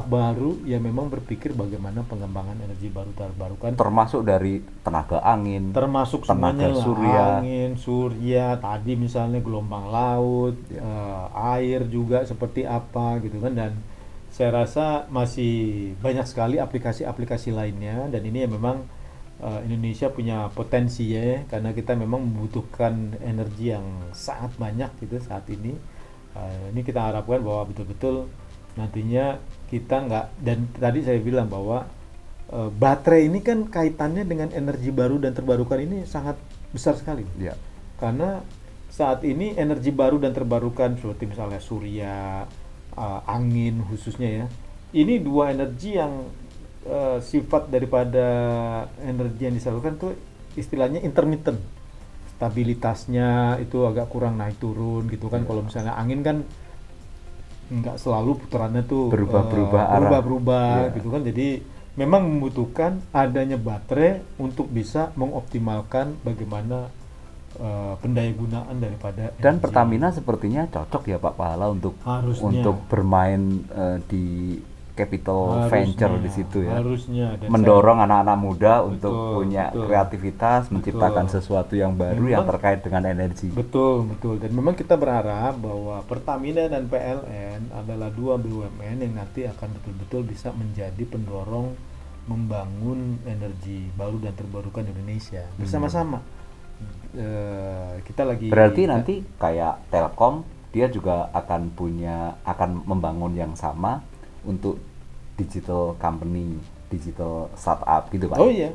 baru yang memang berpikir bagaimana pengembangan energi baru terbarukan, termasuk dari tenaga angin, termasuk tenaga semuanya surya, angin, surya, tadi misalnya gelombang laut, air juga seperti apa gitu kan. Dan saya rasa masih banyak sekali aplikasi-aplikasi lainnya, dan ini ya memang Indonesia punya potensi ya, karena kita memang membutuhkan energi yang sangat banyak gitu saat ini. Ini kita harapkan bahwa betul-betul nantinya kita nggak, dan tadi saya bilang bahwa baterai ini kan kaitannya dengan energi baru dan terbarukan ini sangat besar sekali. Ya. Karena saat ini energi baru dan terbarukan seperti misalnya surya, angin khususnya ya, ini dua energi yang sifat daripada energi yang disalurkan tuh istilahnya intermittent, stabilitasnya itu agak kurang naik turun gitu kan. Iya. Kalau misalnya angin kan nggak selalu putarannya tuh Berubah-berubah arah. berubah-berubah Iya. gitu kan. Jadi memang membutuhkan adanya baterai untuk bisa mengoptimalkan bagaimana pendaya gunaan daripada Dan energi. Pertamina sepertinya cocok ya Pak Pahala untuk Harusnya. bermain di capital venture di situ ya. Harusnya. Dan Mendorong anak-anak muda untuk Betul, punya betul. kreativitas, menciptakan Betul. sesuatu yang baru yang Memang- terkait dengan energi. Betul. Dan memang kita berharap bahwa Pertamina dan PLN adalah dua BUMN yang nanti akan betul-betul bisa menjadi pendorong membangun energi baru dan terbarukan di Indonesia bersama-sama. Kita lagi Berarti nanti kayak Telkom dia juga akan membangun yang sama untuk digital company, digital startup gitu Pak. Oh iya.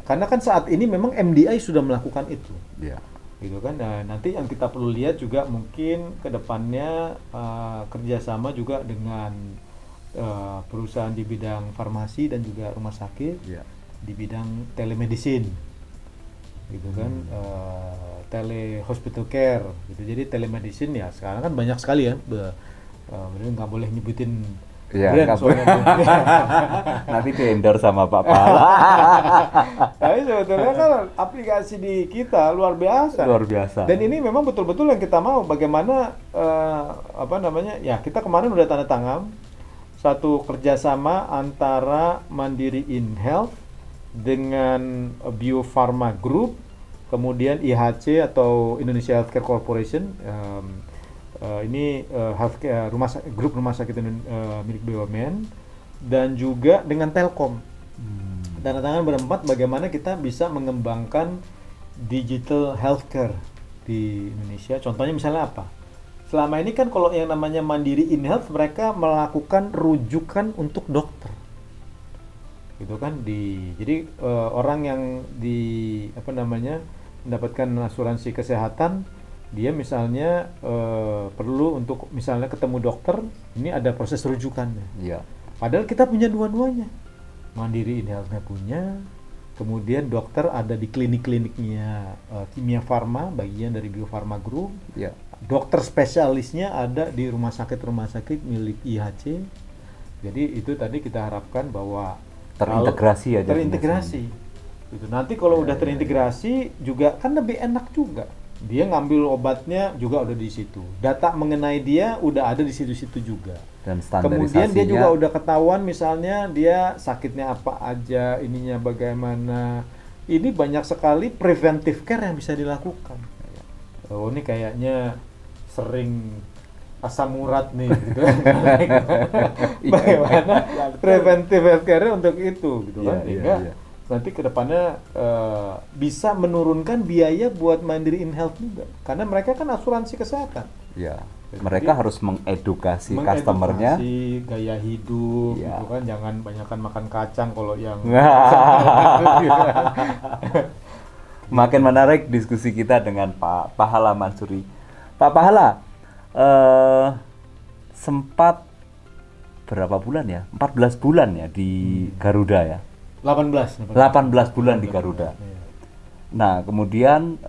Karena kan saat ini memang MDI sudah melakukan itu. Iya. Gitu kan. Nah, nanti yang kita perlu lihat juga mungkin ke depannya kerjasama juga dengan perusahaan di bidang farmasi dan juga rumah sakit Iya. di bidang telemedicine gitu kan, tele hospital care gitu. Jadi telemedicine ya sekarang kan banyak sekali ya, bener nggak boleh nyebutin Iya, brand nggak soalnya. Nanti di-endorse sama Pak Pahala. Tapi sebetulnya kan aplikasi di kita luar biasa. Luar biasa. Dan ini memang betul-betul yang kita mau. Bagaimana ya kita kemarin udah tanda tangan satu kerjasama antara Mandiri InHealth dengan Bio Farma Group, kemudian IHC atau Indonesia Healthcare Corporation. Ini healthcare grup rumah sakit milik BUMN, dan juga dengan Telkom. Tanda tangan berempat bagaimana kita bisa mengembangkan digital healthcare di Indonesia. Contohnya misalnya apa? Selama ini kan kalau yang namanya Mandiri InHealth mereka melakukan rujukan untuk dokter. Gitu kan, jadi orang yang mendapatkan asuransi kesehatan, dia misalnya perlu untuk misalnya ketemu dokter, ini ada proses rujukannya. Iya. Padahal kita punya dua-duanya. Mandiri InHealth-nya punya, kemudian dokter ada di klinik-kliniknya Kimia Farma, bagian dari Bio Farma Group. Iya. Dokter spesialisnya ada di rumah sakit milik IHC. Jadi itu tadi kita harapkan bahwa Terintegrasi aja. terintegrasi. Gitu. Nanti kalau udah terintegrasi juga kan lebih enak juga. Dia ngambil obatnya juga udah di situ. Data mengenai dia udah ada di situ-situ juga. Dan standarisasinya. Kemudian dia juga udah ketahuan misalnya dia sakitnya apa aja, ininya bagaimana. Ini banyak sekali preventive care yang bisa dilakukan. Oh, ini kayaknya sering asam urat nih gitu. Bagaimana preventive healthcare untuk itu gitu kan, sehingga nanti kedepannya bisa menurunkan biaya buat Mandiri InHealth juga, karena mereka kan asuransi kesehatan. Iya. Jadi, Mereka harus mengedukasi customernya. gaya hidup Iya. gitu kan, jangan banyakan makan kacang kalau yang Makin menarik diskusi kita dengan Pak Pahala Mansuri. Pak Pahala, sempat berapa bulan ya? 14 bulan ya di Garuda ya? 18 bulan di Garuda. Iya. Nah, kemudian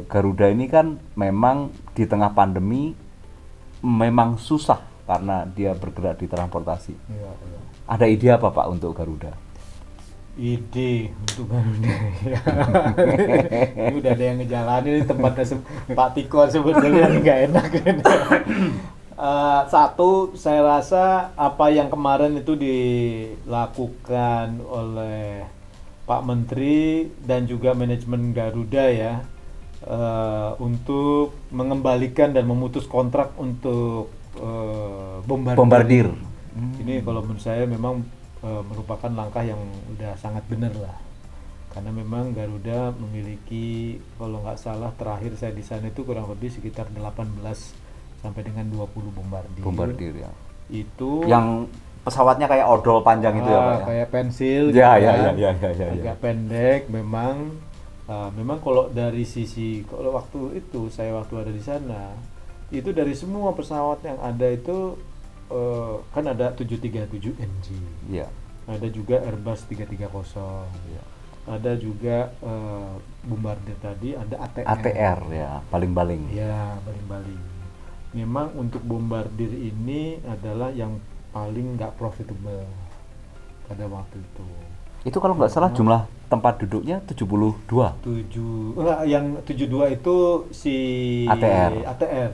Garuda ini kan memang di tengah pandemi memang susah karena dia bergerak di transportasi. Iya. Ada ide apa Pak untuk Garuda? Ide untuk Garuda ya. Ini udah ada yang ngejalanin, ini tempatnya Pak Tiko sebetulnya nggak enak. Satu, saya rasa apa yang kemarin itu dilakukan oleh Pak Menteri dan juga manajemen Garuda ya, untuk mengembalikan dan memutus kontrak untuk bombardir. Ini kalau menurut saya memang merupakan langkah yang udah sangat benar lah, karena memang Garuda memiliki, kalau nggak salah terakhir saya di sana itu kurang lebih sekitar 18 sampai dengan 20 bombardir. Ya. Itu Yang pesawatnya kayak odol panjang itu ya Pak ya? kayak pensil Ya, gitu ya, kan. ya. Agak pendek memang. Memang kalau dari sisi, kalau waktu itu saya waktu ada di sana, itu dari semua pesawat yang ada itu kan ada 737 NG. Iya. Ada juga Airbus 330. Iya. ada juga Bombardier tadi, ada ATR. ATR ya, baling-baling. Ya, baling-baling. Memang untuk Bombardier ini adalah yang paling nggak profitable pada waktu itu. Itu kalau nggak salah jumlah tempat duduknya 72. Yang 72 itu si ATR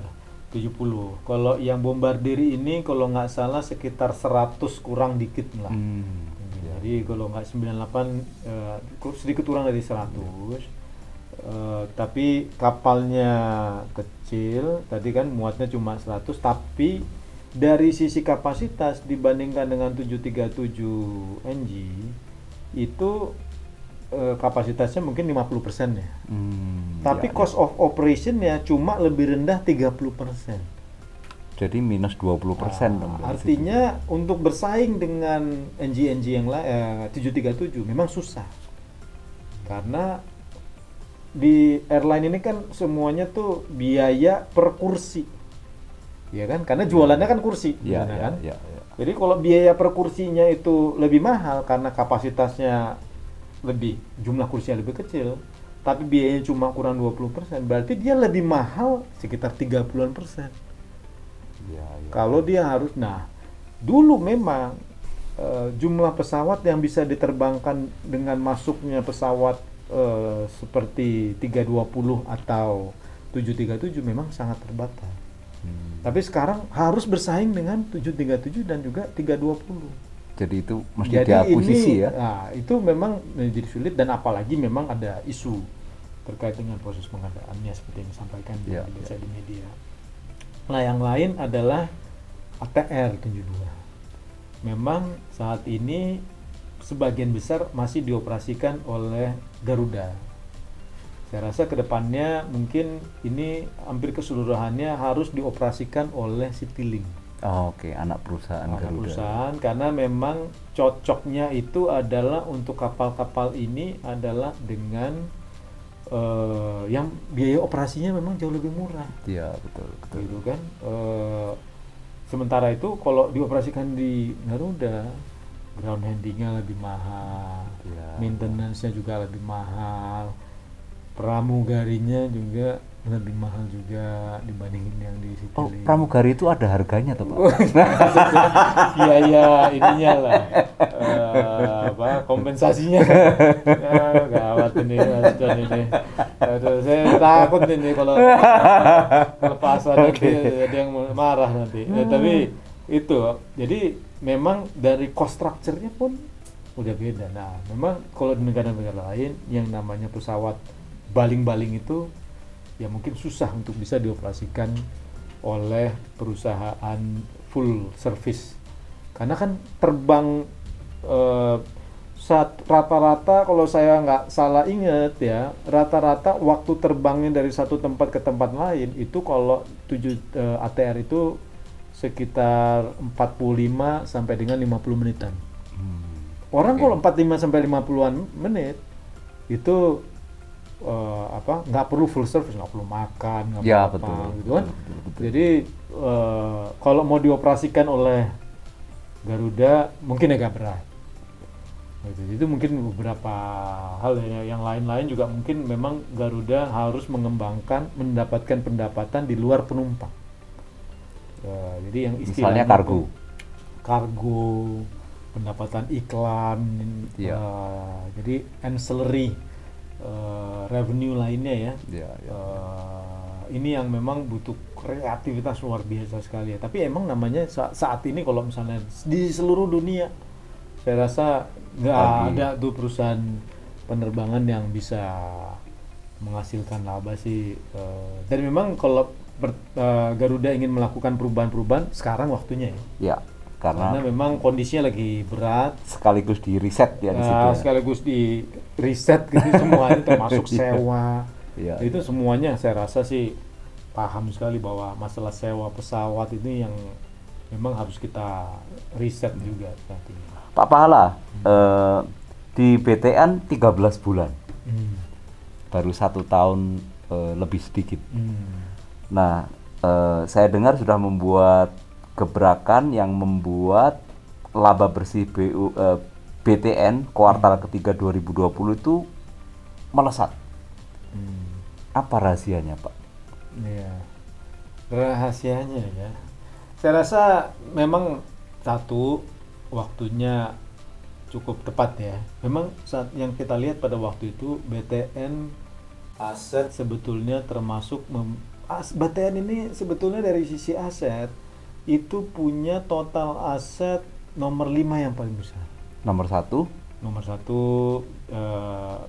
70. Kalau yang Bombardier ini kalau nggak salah sekitar 100 kurang dikit lah. Jadi kalau nggak 98 sedikit kurang dari 100. Tapi kapalnya kecil, tadi kan muatnya cuma 100, tapi dari sisi kapasitas dibandingkan dengan 737 NG itu kapasitasnya mungkin 50% ya. Tapi cost of operation-nya cuma lebih rendah 30%. Jadi minus 20% dong. Artinya untuk bersaing dengan NG yang lain 737 memang susah. Karena di airline ini kan semuanya tuh biaya per kursi. Ya kan? Karena jualannya kan kursi, kan? Ya. Jadi kalau biaya per kursinya itu lebih mahal karena kapasitasnya lebih, jumlah kursinya lebih kecil, tapi biayanya cuma kurang 20%, berarti dia lebih mahal sekitar 30%. Kalau dia harus, dulu memang jumlah pesawat yang bisa diterbangkan dengan masuknya pesawat seperti 320 atau 737 memang sangat terbatas. Tapi sekarang harus bersaing dengan 737 dan juga 320. Jadi itu mesti diakuisisi ya. Nah, itu memang menjadi sulit, dan apalagi memang ada isu terkait dengan proses pengadaannya seperti yang disampaikan di media. Nah, yang lain adalah ATR 72. Memang saat ini sebagian besar masih dioperasikan oleh Garuda. Saya rasa kedepannya mungkin ini hampir keseluruhannya harus dioperasikan oleh Citylink. Oke, anak perusahaan Garuda. Karena memang cocoknya itu adalah untuk kapal-kapal ini adalah dengan yang biaya operasinya memang jauh lebih murah. Iya, betul. Gitu kan. Sementara itu kalau dioperasikan di Garuda, ground handlingnya lebih mahal, maintenance-nya juga lebih mahal, pramugarinya juga lebih mahal juga dibandingin yang di Citylink. Oh, pramugari itu ada harganya tuh, Pak? Biaya ininya lah, kompensasinya. Gawat ini, ini. Aduh, saya takut ini kalau lepasan nanti ada yang marah nanti. Tapi itu, jadi memang dari cost structure-nya pun udah beda. Nah, memang kalau di negara-negara lain yang namanya pesawat baling-baling itu ya mungkin susah untuk bisa dioperasikan oleh perusahaan full service, karena kan terbang rata-rata kalau saya nggak salah ingat ya, rata-rata waktu terbangnya dari satu tempat ke tempat lain itu kalau ATR itu sekitar 45 sampai dengan 50 menitan. Orang kalau 45 sampai 50-an menit itu nggak perlu full service, nggak perlu makan, nggak perlu apa, gitu kan. Betul. Jadi kalau mau dioperasikan oleh Garuda mungkin agak berat. Gitu. Itu mungkin beberapa hal yang lain-lain juga mungkin memang Garuda harus mendapatkan pendapatan di luar penumpang. Jadi yang istilahnya kargo, pendapatan iklan, jadi ancillary revenue lainnya ya. Ini yang memang butuh kreativitas luar biasa sekali ya. Tapi emang namanya saat ini kalau misalnya di seluruh dunia, saya rasa nggak ada tuh perusahaan penerbangan yang bisa menghasilkan laba sih. Dan memang kalau Garuda ingin melakukan perubahan-perubahan, sekarang waktunya ya. Karena memang kondisinya lagi berat. Sekaligus di riset ya di situ. Sekaligus di riset gitu semuanya termasuk sewa. Itu semuanya saya rasa sih paham sekali bahwa masalah sewa pesawat ini yang memang harus kita riset juga nantinya. Pak Pahala, di BTN 13 bulan. Baru 1 tahun lebih sedikit. Nah, saya dengar sudah membuat gebrakan yang membuat laba bersih BTN kuartal ketiga 2020 itu melesat. Apa rahasianya, Pak? Iya. Rahasianya ya. Saya rasa memang satu, waktunya cukup tepat ya. Memang saat yang kita lihat pada waktu itu BTN aset sebetulnya termasuk BTN ini sebetulnya dari sisi aset itu punya total aset nomor 5 yang paling besar. Nomor satu Nomor satu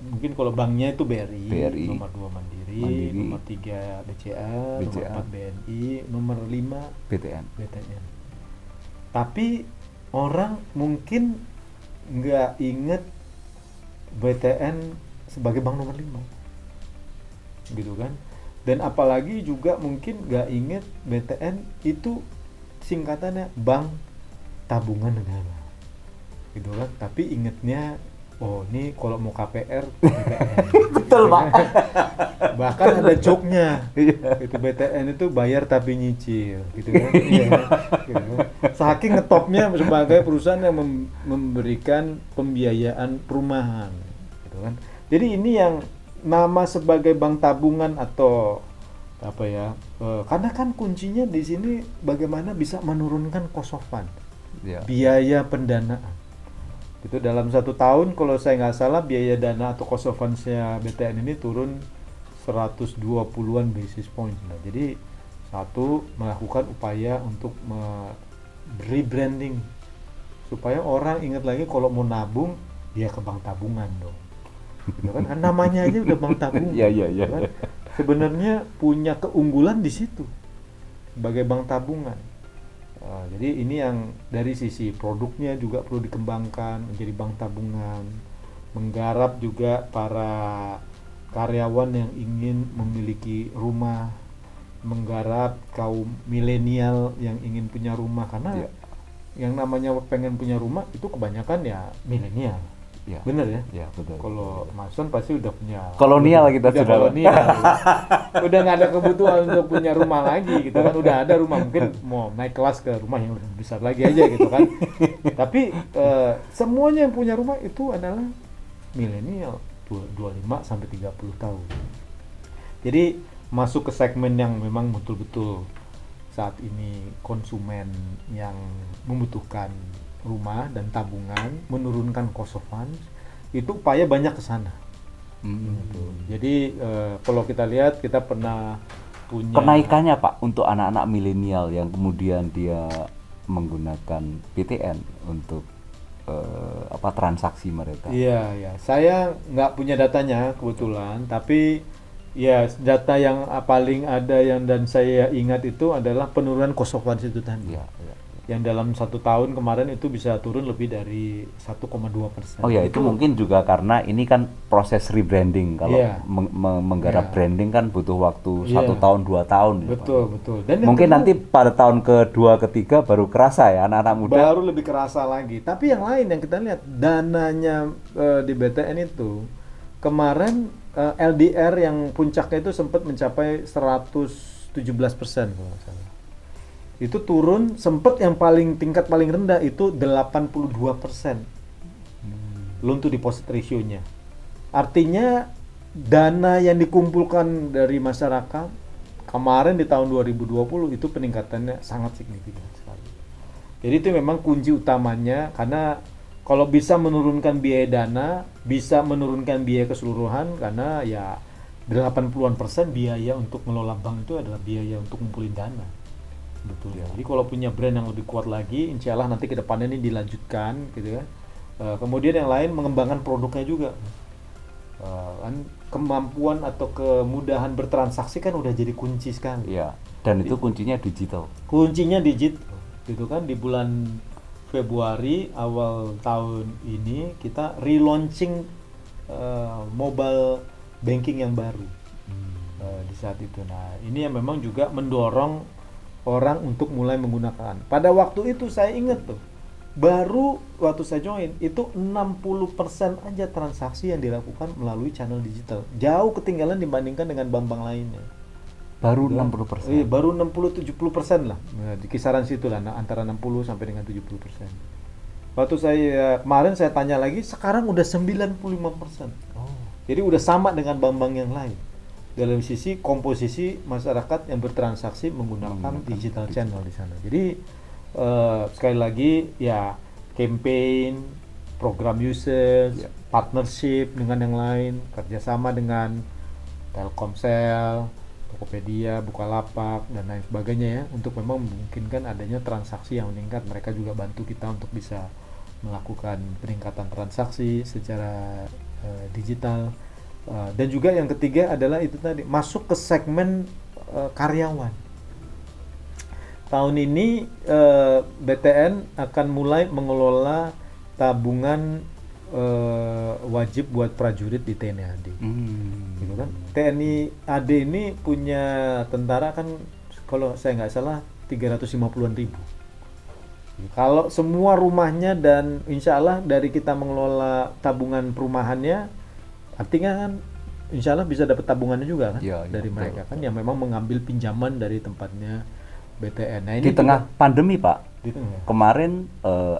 mungkin kalau banknya itu BRI, nomor 2 Mandiri, nomor 3 BCA, nomor 4 BNI, nomor 5 BTN. Tapi orang mungkin nggak inget BTN sebagai bank nomor 5, gitu kan? Dan apalagi juga mungkin nggak inget BTN itu singkatannya Bank Tabungan Negara, gitu kan? Tapi ingetnya, oh ini kalau mau KPR BTN. Betul, Pak. Bahkan ada joke-nya, itu BTN itu bayar tapi nyicil, gitu kan? Iya, gitu kan? Saking ngetopnya sebagai perusahaan yang memberikan pembiayaan perumahan, gitu kan? Jadi ini yang nama sebagai bank tabungan atau apa ya? Karena kan kuncinya di sini bagaimana bisa menurunkan cost of fund, biaya pendanaan. Itu dalam 1 tahun kalau saya nggak salah biaya dana atau cost of funds-nya BTN ini turun 120-an basis point. Nah, jadi satu, melakukan upaya untuk rebranding supaya orang ingat lagi kalau mau nabung dia ke bank tabungan dong. Gitu kan? Kan namanya aja udah bank tabungan. Iya. Kan? Sebenarnya punya keunggulan di situ sebagai bank tabungan. Jadi ini yang dari sisi produknya juga perlu dikembangkan menjadi bank tabungan, menggarap juga para karyawan yang ingin memiliki rumah, menggarap kaum milenial yang ingin punya rumah, karena yang namanya pengen punya rumah itu kebanyakan ya milenial. Bener ya? Ya, betul. Kalau Mason pasti udah punya kolonial, kita sudah kolonial. Udah nggak ada kebutuhan untuk punya rumah lagi gitu kan, udah ada rumah, mungkin mau naik kelas ke rumah yang lebih besar lagi aja gitu kan. Tapi semuanya yang punya rumah itu adalah milenial 25 sampai 30 tahun. Jadi masuk ke segmen yang memang betul-betul saat ini konsumen yang membutuhkan rumah dan tabungan, menurunkan cost of funds, itu upaya banyak ke sana. Gitu. Jadi kalau kita lihat, kita pernah punya kenaikannya, Pak, untuk anak-anak milenial yang kemudian dia menggunakan BTN untuk transaksi mereka. Iya. Saya nggak punya datanya kebetulan, tapi ya data yang paling ada yang dan saya ingat itu adalah penurunan cost of funds itu tadi. Iya. Yang dalam 1 tahun kemarin itu bisa turun lebih dari 1,2%. Oh ya, itu mungkin juga karena ini kan proses rebranding. Kalau menggarap branding kan butuh waktu 1 tahun 2 tahun. Betul. Dan mungkin nanti pada tahun kedua ketiga baru kerasa ya anak-anak muda. Baru lebih kerasa lagi. Tapi yang lain yang kita lihat dananya di BTN itu kemarin LDR yang puncaknya itu sempat mencapai 117% kalau nggak salah. Itu turun, sempat yang tingkat paling rendah itu 82% loan to deposit ratio-nya. Artinya dana yang dikumpulkan dari masyarakat kemarin di tahun 2020 itu peningkatannya sangat signifikan sekali. Jadi itu memang kunci utamanya, karena kalau bisa menurunkan biaya dana, bisa menurunkan biaya keseluruhan, karena ya 80% biaya untuk mengelola bank itu adalah biaya untuk ngumpulin dana. Betul ya. Jadi kalau punya brand yang lebih kuat lagi, insya Allah nanti ke depannya ini dilanjutkan gitu ya. Kemudian yang lain mengembangkan produknya juga. Kan kemampuan atau kemudahan bertransaksi kan udah jadi kunci sekali. Iya. Dan itu kuncinya digital. Kuncinya digital. Gitu kan, di bulan Februari awal tahun ini kita relaunching mobile banking yang baru di saat itu. Nah, ini yang memang juga mendorong orang untuk mulai menggunakan. Pada waktu itu saya ingat tuh, baru waktu saya join itu 60% aja transaksi yang dilakukan melalui channel digital. Jauh ketinggalan dibandingkan dengan bank-bank lainnya. Baru 60%. Iya, baru 60-70% lah. Nah, di kisaran situ lah, antara 60 sampai dengan 70%. Waktu saya kemarin saya tanya lagi, sekarang udah 95%. Oh. Jadi udah sama dengan bank-bank yang lain. Dalam sisi komposisi masyarakat yang bertransaksi menggunakan digital channel di sana. Jadi sekali lagi ya campaign, program usage, partnership dengan yang lain, kerjasama dengan Telkomsel, Tokopedia, Bukalapak dan lain sebagainya ya, untuk memang memungkinkan adanya transaksi yang meningkat. Mereka juga bantu kita untuk bisa melakukan peningkatan transaksi secara digital. Dan juga yang ketiga adalah itu tadi, masuk ke segmen karyawan. Tahun ini BTN akan mulai mengelola tabungan wajib buat prajurit di TNI AD. Gitu kan. TNI AD ini punya tentara kan, kalau saya nggak salah 350-an ribu. Kalau semua rumahnya, dan insya Allah dari kita mengelola tabungan perumahannya, artinya kan insya Allah bisa dapat tabungannya juga kan, dari mereka kan yang memang mengambil pinjaman dari tempatnya BTN. Nah, ini di tengah pandemi Pak, di tengah. Kemarin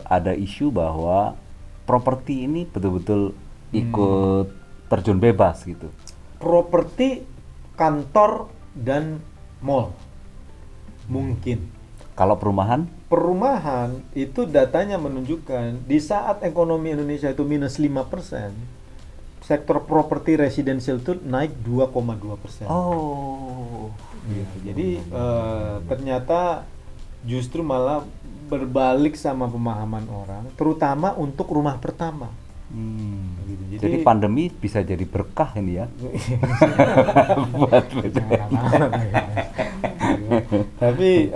ada isu bahwa properti ini betul-betul ikut terjun bebas gitu. Properti, kantor, dan mall mungkin. Kalau perumahan? Perumahan itu datanya menunjukkan di saat ekonomi Indonesia itu minus 5%, sektor properti residential itu naik 2,2%. Oh. Gitu. Jadi ternyata justru malah berbalik sama pemahaman orang, terutama untuk rumah pertama. Gitu. Jadi pandemi bisa jadi berkah ini ya. Buat tapi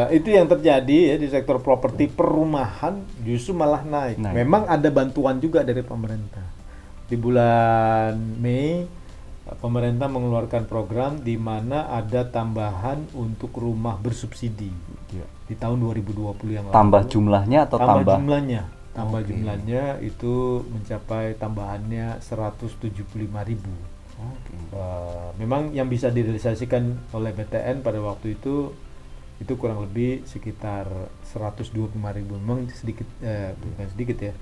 itu yang terjadi ya di sektor properti, perumahan justru malah naik. Memang ada bantuan juga dari pemerintah. Di bulan Mei pemerintah mengeluarkan program di mana ada tambahan untuk rumah bersubsidi di tahun 2020 yang lalu. Tambah jumlahnya atau tambah jumlahnya? Tambah jumlahnya itu mencapai tambahannya 175.000. Memang yang bisa direalisasikan oleh BTN pada waktu itu kurang lebih sekitar 125.000. Memang sedikit, bukan sedikit ya.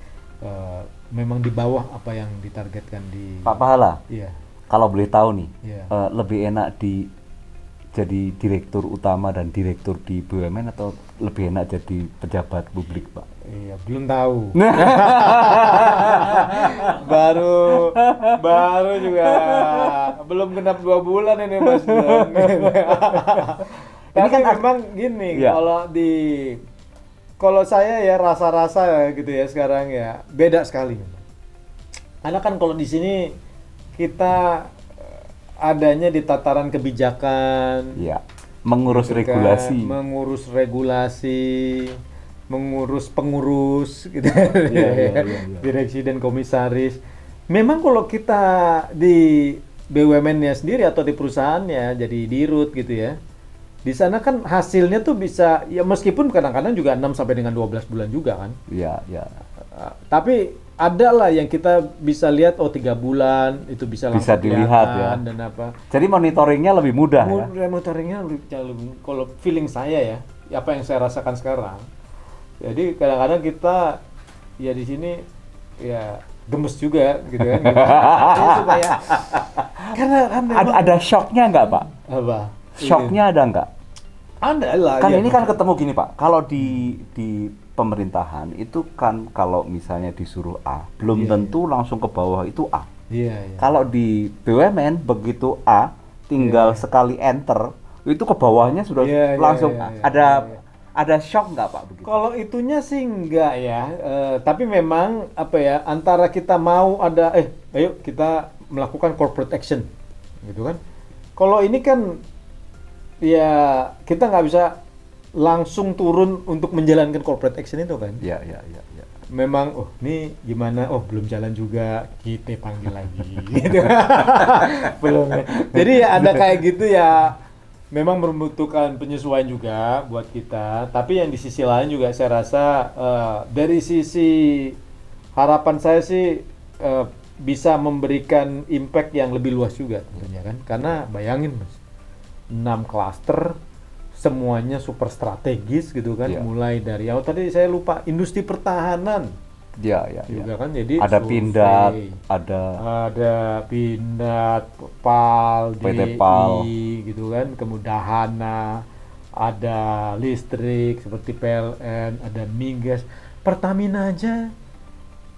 Memang di bawah apa yang ditargetkan di Pak Pahala. Iya. Kalau boleh tahu nih, Iya. lebih enak jadi direktur utama dan direktur di BUMN atau lebih enak jadi pejabat publik, Pak? Iya, belum tahu. baru juga belum genap 2 bulan ini Mas. Ini kan memang gini, kalau saya ya rasa-rasa gitu ya sekarang ya beda sekali. Karena kan kalau di sini kita adanya di tataran kebijakan, mengurus gitu regulasi, kan, mengurus pengurus gitu. Direksi dan komisaris. Memang kalau kita di BUMN-nya sendiri atau di perusahaannya jadi dirut gitu ya, di sana kan hasilnya tuh bisa ya, meskipun kadang-kadang juga 6 sampai dengan 12 bulan juga kan. Tapi ada lah yang kita bisa lihat 3 bulan itu bisa langsung dilihat ya. Dan apa. Jadi monitoringnya lebih mudah ya. Monitoringnya lebih, kalau feeling saya ya, apa yang saya rasakan sekarang. Jadi kadang-kadang kita ya di sini ya gemes juga gitu kan. Supaya karena ada shocknya nggak Pak? Apa? Shocknya ada nggak? Ada lah. Kan ini kan ketemu gini Pak. Kalau di pemerintahan itu kan kalau misalnya disuruh A, belum tentu langsung ke bawah itu A. Kalau di BUMN begitu A, tinggal sekali enter, itu ke bawahnya sudah langsung ada shock nggak Pak begitu? Kalau itunya sih enggak ya, tapi memang apa ya, antara kita mau ada ayo kita melakukan corporate action gitu kan. Kalau ini kan ya kita nggak bisa langsung turun untuk menjalankan corporate action itu kan. Iya. Memang ini gimana, belum jalan juga, kita panggil lagi gitu. Belum. Jadi ya ada kayak gitu ya, memang membutuhkan penyesuaian juga buat kita. Tapi yang di sisi lain juga saya rasa dari sisi harapan saya sih bisa memberikan impact yang lebih luas juga tentunya kan. Karena bayangin Mas, 6 klaster, semuanya super strategis gitu kan, Iya. mulai dari tadi saya lupa industri pertahanan Ya, juga kan, jadi ada survei, Pindad, ada ada Pindad, PAL, PT PAL. DI gitu kan, Kemudahana, ada listrik seperti PLN, ada Migas, Pertamina aja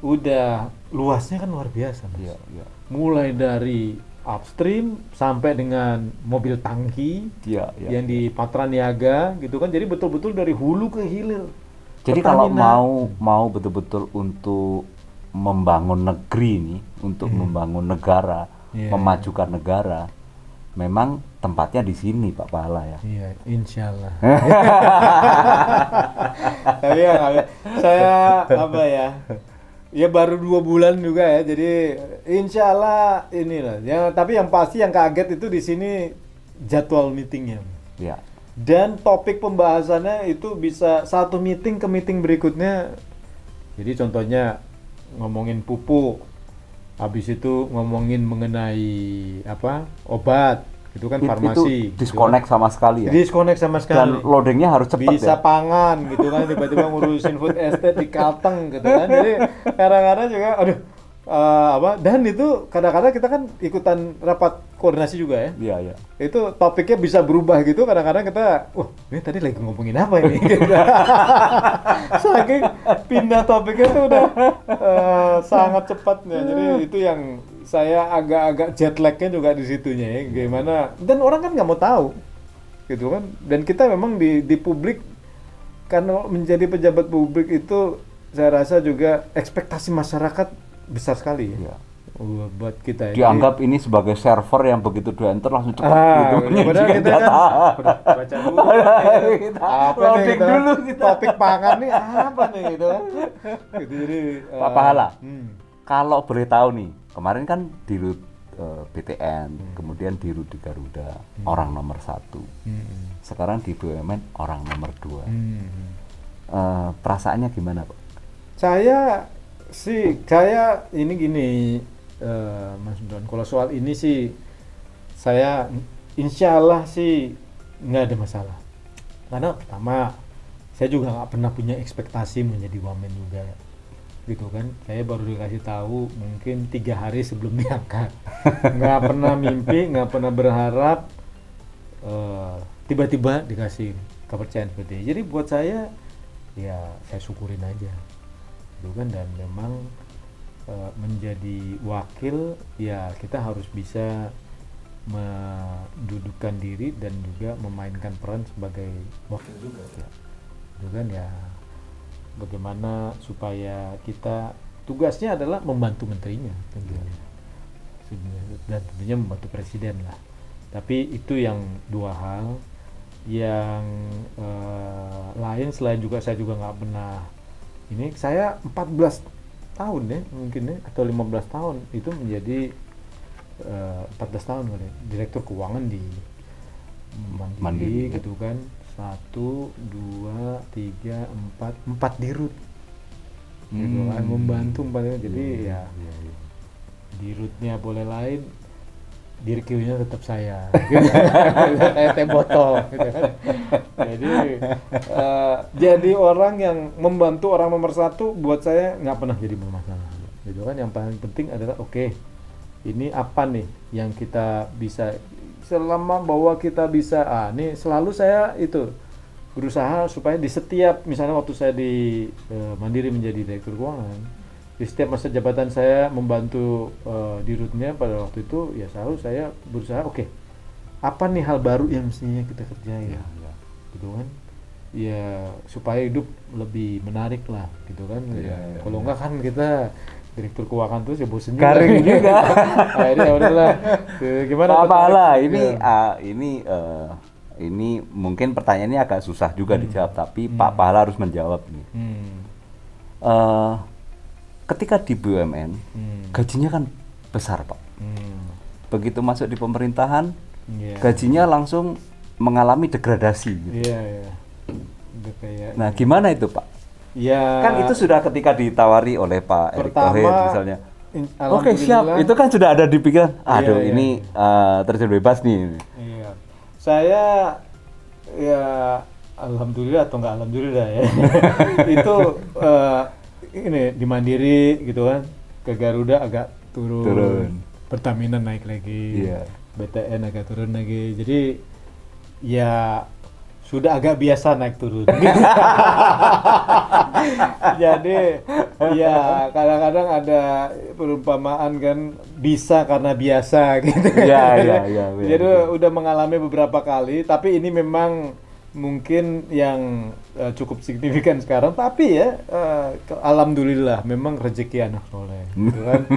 udah luasnya kan luar biasa, Mas. Ya, ya. Mulai dari upstream sampai dengan mobil tangki Ya, ya. yang di Patraniaga gitu kan, jadi betul-betul dari hulu ke hilir. Jadi kalau Pertamina. mau betul-betul untuk membangun negeri ini, untuk membangun negara, Iya, memajukan negara, memang tempatnya di sini Pak Pahala ya. Iya, insya Allah. Tapi ya, saya apa ya? Ya baru 2 bulan juga ya, jadi insya Allah inilah. Ya, tapi yang pasti yang kaget itu di sini jadwal meetingnya. Ya. Dan topik pembahasannya itu bisa satu meeting ke meeting berikutnya. Jadi contohnya ngomongin pupuk, habis itu ngomongin mengenai apa obat, itu kan farmasi. Itu disconnect sama sekali ya. Disconnect sama sekali. Dan loadingnya harus cepat Bisa ya. pangan gitu kan, tiba-tiba ngurusin food estate di Kalteng gitu kan. Jadi kadang-kadang juga aduh dan itu kadang-kadang kita kan ikutan rapat koordinasi juga ya. Iya, iya. Itu topiknya bisa berubah gitu, kadang-kadang kita ini tadi lagi ngomongin apa ini gitu. Saking pindah topiknya tuh udah sangat cepatnya. Jadi itu yang saya agak-agak jet lag-nya juga di situnya ya, gimana, dan orang kan nggak mau tahu gitu kan, dan kita memang di publik, karena menjadi pejabat publik itu saya rasa juga ekspektasi masyarakat besar sekali ya. Iya. Buat kita ya. Dianggap ini sebagai server yang begitu di enter langsung cepat gitu. Padahal kita kan udah baca dulu Kita apa nih loading gitu, dulu kita. topik pangan nih apa nih gitu kan. Gitu, jadi Pak Pahala, hmm. kalau boleh tahu nih, kemarin kan dirut BTN, kemudian dirut di Garuda, orang nomor 1. Sekarang di BUMN orang nomor 2. Perasaannya gimana Pak? Saya ini gini, Mas Don, kalau soal ini sih saya insya Allah sih nggak ada masalah, karena pertama saya juga nggak pernah punya ekspektasi menjadi wamen juga gitu kan. Saya baru dikasih tahu mungkin 3 hari sebelum diangkat. Nggak pernah mimpi, nggak pernah berharap, tiba-tiba dikasih kepercayaan seperti ini. Jadi buat saya ya saya syukurin aja gitu kan, dan memang menjadi wakil ya kita harus bisa mendudukkan diri dan juga memainkan peran sebagai wakil juga ya. Gitu kan ya, bagaimana supaya kita tugasnya adalah membantu menterinya tentunya, dan tentunya membantu presiden lah. Tapi itu yang 2 hal. Yang lain selain juga saya juga nggak pernah ini, saya 14 tahun ya mungkin ya, atau 15 tahun itu menjadi 14 tahun kali ya, direktur keuangan di Mandiri gitu kan. 1, 2, 3, 4 dirut gitu kan, membantu 4. Jadi ya dirutnya boleh lain, dirkiunya tetap saya kayak teh botol gitu kan. Jadi orang yang membantu orang nomor 1 buat saya nggak pernah jadi bermasalah gitu kan. Yang paling penting adalah oke, ini apa nih yang kita bisa, selama bahwa kita bisa ini selalu saya itu berusaha supaya di setiap, misalnya waktu saya di Mandiri menjadi direktur keuangan, di setiap masa jabatan saya membantu dirutnya pada waktu itu ya selalu saya berusaha oke, apa nih hal baru yang mestinya kita kerjain gitu kan ya, supaya hidup lebih menarik lah gitu kan. Kalau enggak kan kita direktur keuangan terus ya bosen juga. Garing juga. Akhirnya ya udahlah. Gimana Pak Pahala, Ya. ini mungkin pertanyaannya agak susah juga dijawab, tapi Pak Pahala harus menjawab nih. Ketika di BUMN, gajinya kan besar Pak. Begitu masuk di pemerintahan, gajinya langsung mengalami degradasi. Gitu. Iya. Udah kayak Nah, gimana itu Pak? ya, Kan itu sudah ketika ditawari oleh Pak Erick Thohir misalnya. Oke, siap. alhamdulillah. Itu kan sudah ada di pikiran. Aduh, Iya. ini terjun bebas nih. Iya. Saya ya alhamdulillah atau nggak alhamdulillah ya. Itu ini di Mandiri gitu kan, ke Garuda agak turun. Pertamina naik lagi. Iya. BTN agak turun lagi. Jadi ya sudah agak biasa naik turun. Jadi ya kadang-kadang ada perumpamaan kan, bisa karena biasa gitu. Iya. Jadi udah mengalami beberapa kali, tapi ini memang mungkin yang cukup signifikan sekarang, tapi ya alhamdulillah memang rezeki anak soleh gitu kan.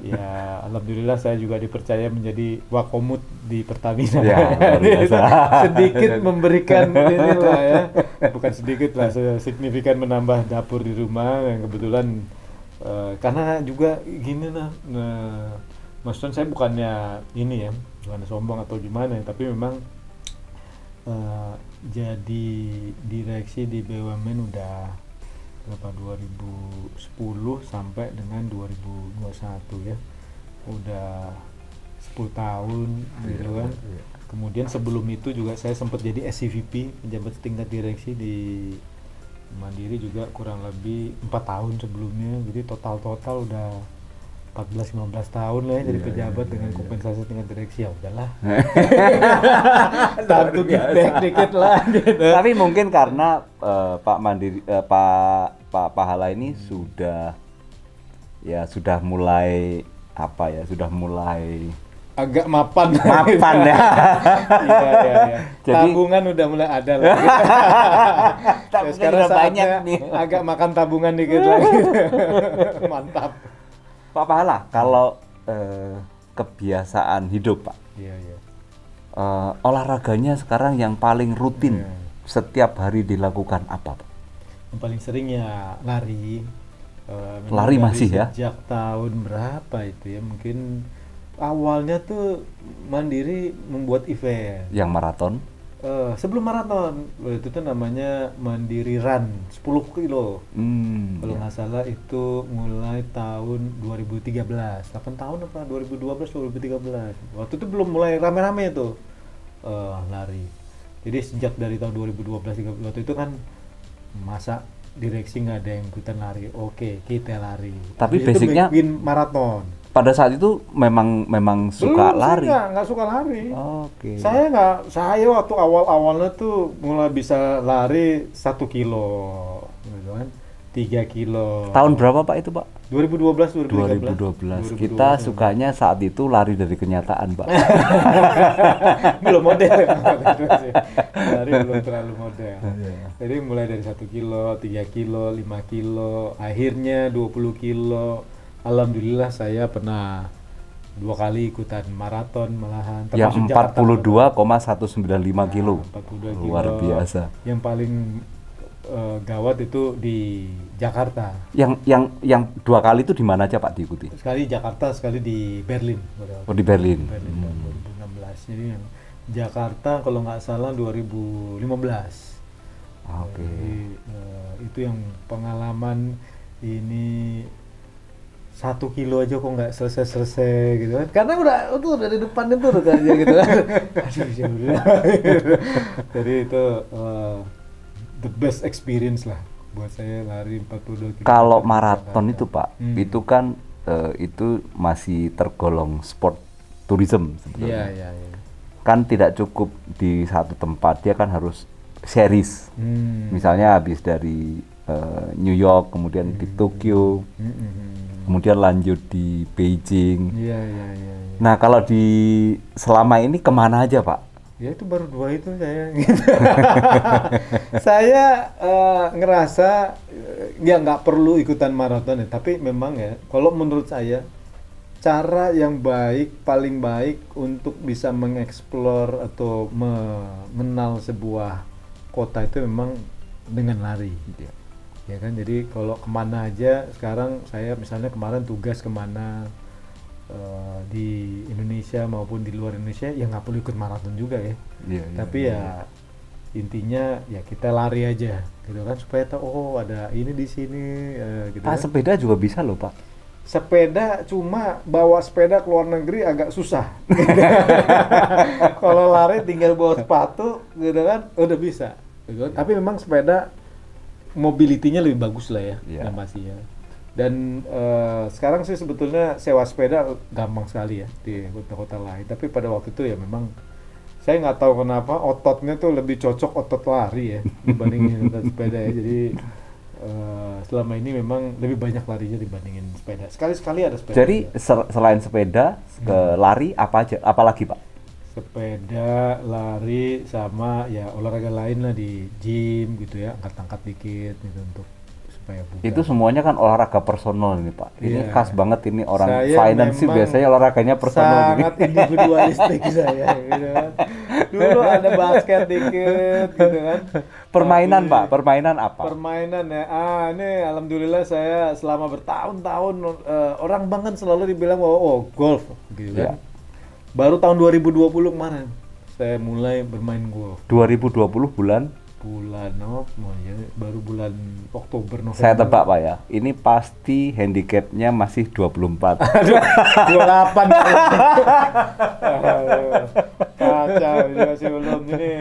Ya alhamdulillah saya juga dipercaya menjadi wakomut di Pertamina. Ya, luar biasa. Sedikit memberikan inilah ya, bukan sedikit lah, signifikan menambah dapur di rumah yang kebetulan karena juga gini lah, maksudnya saya bukannya ini ya, bukan sombong atau gimana, tapi memang jadi direksi di BUMN udah berapa, 2010 sampai dengan 2021 ya, udah 10 tahun gitu kan. Kemudian sebelum itu juga saya sempat jadi SCVP, pejabat tingkat direksi di Mandiri juga kurang lebih 4 tahun sebelumnya. Jadi total udah 14-15 tahun lah ya jadi pejabat dengan kompensasi tingkat direksi. Ya udahlah. Time to give back dikit lah gitu. Tapi mungkin karena Pak Mandiri, Pak Pahala ini sudah mulai apa ya, sudah mulai agak mapan ya. Iya. Jadi, tabungan udah mulai ada lah. Tabungan Sekarang udah banyak saatnya nih. agak makan tabungan dikit lagi. Mantap. Pak Pahala, kalau kebiasaan hidup Pak, Iya. olahraganya sekarang yang paling rutin setiap hari dilakukan apa Pak? Yang paling sering ya lari. Lari masih ya? Sejak tahun berapa itu ya? Mungkin awalnya tuh Mandiri membuat event. Yang maraton? Sebelum maraton, itu tuh namanya Mandiri Run 10 kilo. Kalau nggak salah itu mulai tahun 2013. 8 tahun apa? 2012, 2013. Waktu itu belum mulai rame-rame tuh lari. Jadi sejak dari tahun 2012 waktu itu kan masa direksi nggak ada yang ikutan lari. Oke, kita lari. Tapi Habis itu basicnya bikin maraton. pada saat itu memang suka Belum, lari. saya nggak suka lari. Oke. Saya waktu awalnya tuh mulai bisa lari 1 kilo, gitu kan, 3 kilo. Tahun berapa Pak itu Pak? 2012, 2012. Kita sukanya saat itu lari dari kenyataan Pak. Belum model ya, lari belum terlalu model. Jadi mulai dari 1 kilo, 3 kilo, 5 kilo, akhirnya 20 kilo. Alhamdulillah saya pernah 2 kali ikutan maraton malahan. Yang 42,195 kilo. 42 kilo. Luar biasa. Yang paling gawat itu di Jakarta. Yang 2 kali itu di mana aja Pak diikuti? Sekali di Jakarta, sekali di Berlin. Oh di Berlin. Tahun 2016. Jadi yang Jakarta kalau nggak salah 2015. Oke. Jadi itu yang pengalaman ini 1 kilo aja kok nggak selesai gitu kan, karena udah di depan itu udah aja gitu kan. Aduh, ya udah. Jadi itu the best experience lah buat saya lari 42 kilo. Kalau maraton itu Pak, itu kan itu masih tergolong sport tourism sebetulnya. Iya. Kan tidak cukup di satu tempat, dia kan harus series. Misalnya habis dari New York, kemudian di Tokyo, kemudian lanjut di Beijing. Iya. Nah kalau selama ini kemana aja Pak? Ya itu baru 2 itu saya. Gitu. Saya ngerasa ya nggak perlu ikutan maraton ya, tapi memang ya kalau menurut saya cara yang paling baik untuk bisa mengeksplor atau mengenal sebuah kota itu memang dengan lari. Ya kan, jadi kalau kemana aja sekarang saya misalnya kemarin tugas kemana di Indonesia maupun di luar Indonesia ya nggak perlu ikut maraton juga ya. Tapi ya intinya ya kita lari aja gitu kan, supaya tahu ada ini di sini gitu kan. Sepeda juga bisa loh Pak. sepeda cuma bawa sepeda ke luar negeri agak susah. Kalau lari tinggal bawa sepatu gitu kan udah bisa. Gitu kan. Tapi memang sepeda mobility-nya lebih bagus lah ya, Iya. yang pasti ya. Dan sekarang sih sebetulnya sewa sepeda gampang sekali ya di kota-kota lain. Tapi pada waktu itu ya memang saya nggak tahu kenapa ototnya tuh lebih cocok otot lari ya dibandingin otot sepeda ya. Jadi selama ini memang lebih banyak larinya dibandingin sepeda. Sekali-sekali ada sepeda. Jadi selain sepeda, ke lari apa aja? Apalagi Pak? Sepeda, lari, sama ya olahraga lain lah di gym gitu ya, angkat-angkat dikit gitu untuk supaya bugar. Itu semuanya kan olahraga personal ini Pak. Ini Iya. khas banget ini orang Saya finance sih memang biasanya olahraganya personal sangat individualistik saya gitu kan. Dulu ada basket dikit gitu kan. Permainan Tapi Pak, permainan apa? permainan ya. Ini alhamdulillah saya selama bertahun-tahun orang banget selalu dibilang oh golf gitu kan. Ya. Baru tahun 2020 kemarin saya mulai bermain golf. 2020 bulan, Baru bulan Oktober November. saya tebak Pak ya, ini pasti handicapnya masih 24. 28. Kacau, ini masih belum ini.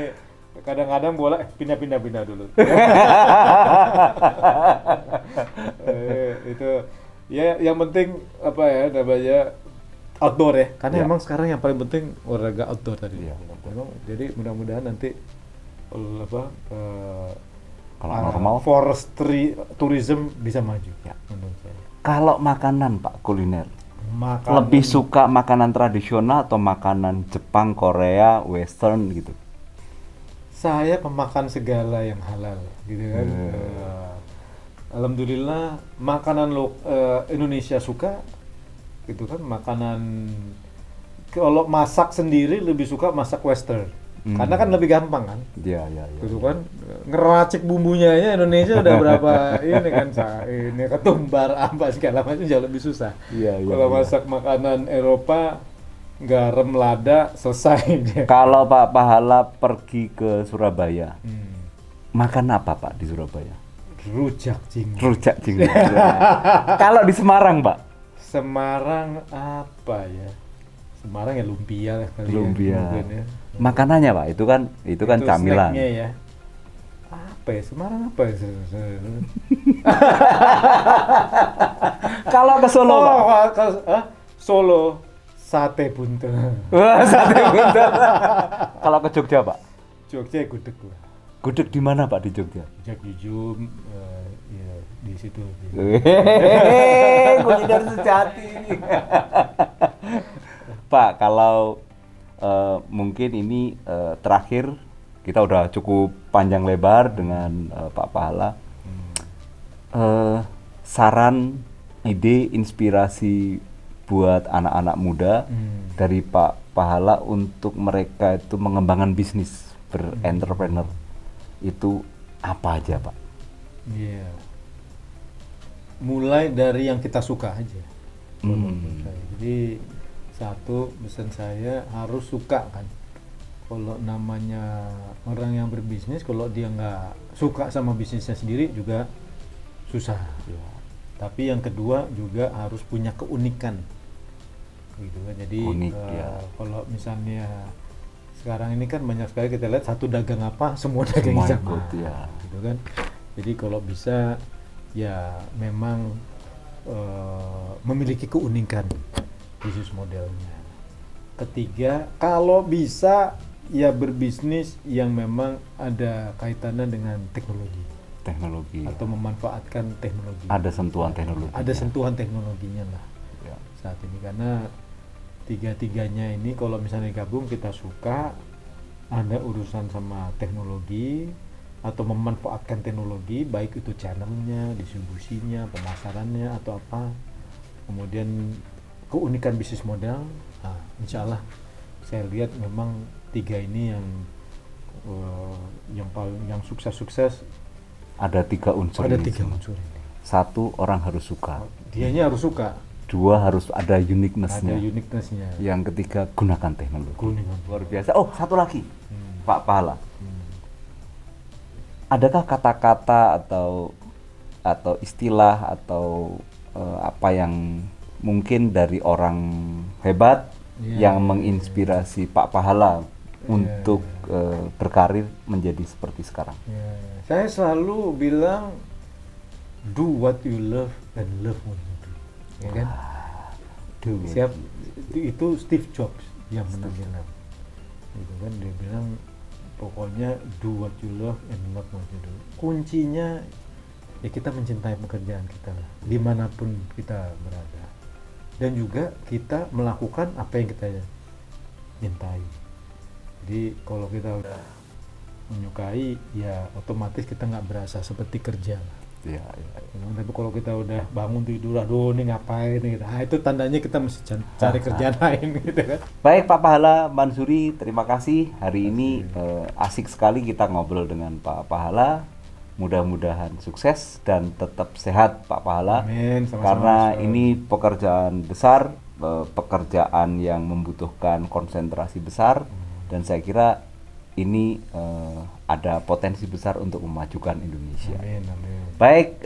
Kadang-kadang bola pindah dulu. Itu ya yang penting apa ya namanya outdoor ya. Karena Ya. emang sekarang yang paling penting olahraga outdoor tadi. Iya. Memang, jadi mudah-mudahan nanti Kalau normal. forestry tourism bisa maju Ya. menurut saya. Kalau makanan Pak, kuliner, Makanan- lebih suka makanan tradisional atau makanan Jepang, Korea, Western gitu? Saya pemakan segala yang halal gitu kan. Alhamdulillah makanan Indonesia suka gitu kan. Makanan kalau masak sendiri lebih suka masak western. Karena kan lebih gampang kan. Iya, iya, iya. Gitu kan. Ngeracik bumbunya aja Indonesia udah berapa ini kan ini ketumbar apa segala macam jauh lebih susah. Iya, iya, Kalau iya. masak makanan Eropa garam lada selesai dia. Kalau Pak Pahala pergi ke Surabaya, Hmm. makan apa Pak di Surabaya? Rujak cingur. Rujak cingur. Kalau di Semarang Pak? Semarang apa ya? Semarang ya lumpia lah kali Lumpia. ya. mungkin ya. Makanannya Pak, itu kan camilan. snacknya ya. Apa ya? Semarang apa ya? Kalau ke Solo Pak? Solo sate buntel. Wah, sate buntel. Kalau ke Jogja Pak? Jogja gudeg lah. Gudeg di mana Pak di Jogja? Jak jujum ya di situ. Kuliner sejati. Pak, kalau mungkin ini terakhir, kita udah cukup panjang lebar dengan Pak Pahala. Saran, ide, inspirasi buat anak-anak muda dari Pak Pahala untuk mereka itu mengembangkan bisnis, berentrepreneur, itu apa aja Pak? Iya. Mulai dari yang kita suka aja. Menurut saya. Jadi satu pesan saya harus suka kan. Kalau namanya orang yang berbisnis, kalau dia nggak suka sama bisnisnya sendiri juga susah. Tapi yang kedua juga harus punya keunikan, gitu kan. Jadi Unik, ya. kalau misalnya sekarang ini kan banyak sekali kita lihat satu dagang apa semua dagang Semua sama, ikut, ya. gitu kan. Jadi kalau bisa ya memang memiliki keunikan bisnis modelnya. Ketiga, kalau bisa ya berbisnis yang memang ada kaitannya dengan teknologi Teknologi. atau memanfaatkan teknologi. Ada sentuhan teknologi. Ada sentuhan teknologinya lah Ya. saat ini, karena tiga-tiganya ini kalau misalnya gabung kita suka, ada urusan sama teknologi atau memanfaatkan teknologi, baik itu channelnya, distribusinya, pemasarannya atau apa, kemudian keunikan bisnis model. Nah, insya Allah saya lihat memang tiga ini yang sukses Ada 3 unsur. ada ini tiga semua. unsur ini. 1, orang harus suka. Dianya harus suka, 2, harus ada ada uniqueness-nya. uniqueness-nya. Yang ketiga, gunakan teknologi. Keunikan. Luar biasa. Oh, satu lagi, Pak Pahala. Adakah kata-kata atau istilah atau apa yang mungkin dari orang hebat Iya, yang menginspirasi Pak Pahala untuk berkarir menjadi seperti sekarang. Ya, saya selalu bilang do what you love and love what you do. Ya kan? Do it. Siap, itu Steve Jobs yang pernah bilang. Gitu kan, dia bilang pokoknya do what you love and love what you do. Kuncinya ya kita mencintai pekerjaan kita lah, dimanapun kita berada. Dan juga kita melakukan apa yang kita cintai. Jadi kalau kita udah menyukai, ya otomatis kita nggak berasa seperti kerja lah. Ya, ya. Tapi kalau kita udah bangun tidur, aduh ini ngapain nih, itu tandanya kita mesti cari kerjaan lain gitu kan. Baik Pak Pahala Mansuri, terima kasih. Hari ini asik sekali kita ngobrol dengan Pak Pahala. Mudah-mudahan sukses dan tetap sehat Pak Pahala. Amin, sama-sama, karena Mas. ini pekerjaan besar, pekerjaan yang membutuhkan konsentrasi besar, dan saya kira ini ada potensi besar untuk memajukan Indonesia. Amin, amin. Baik,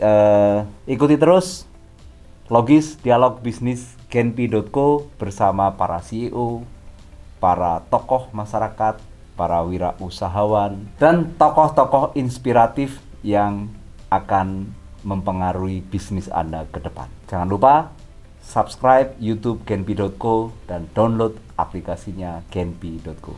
ikuti terus Logis Dialog Bisnis Genpi.co bersama para CEO, para tokoh masyarakat, para wirausahawan, dan tokoh-tokoh inspiratif yang akan mempengaruhi bisnis Anda ke depan. Jangan lupa subscribe YouTube Genpi.co dan download aplikasinya Genpi.co.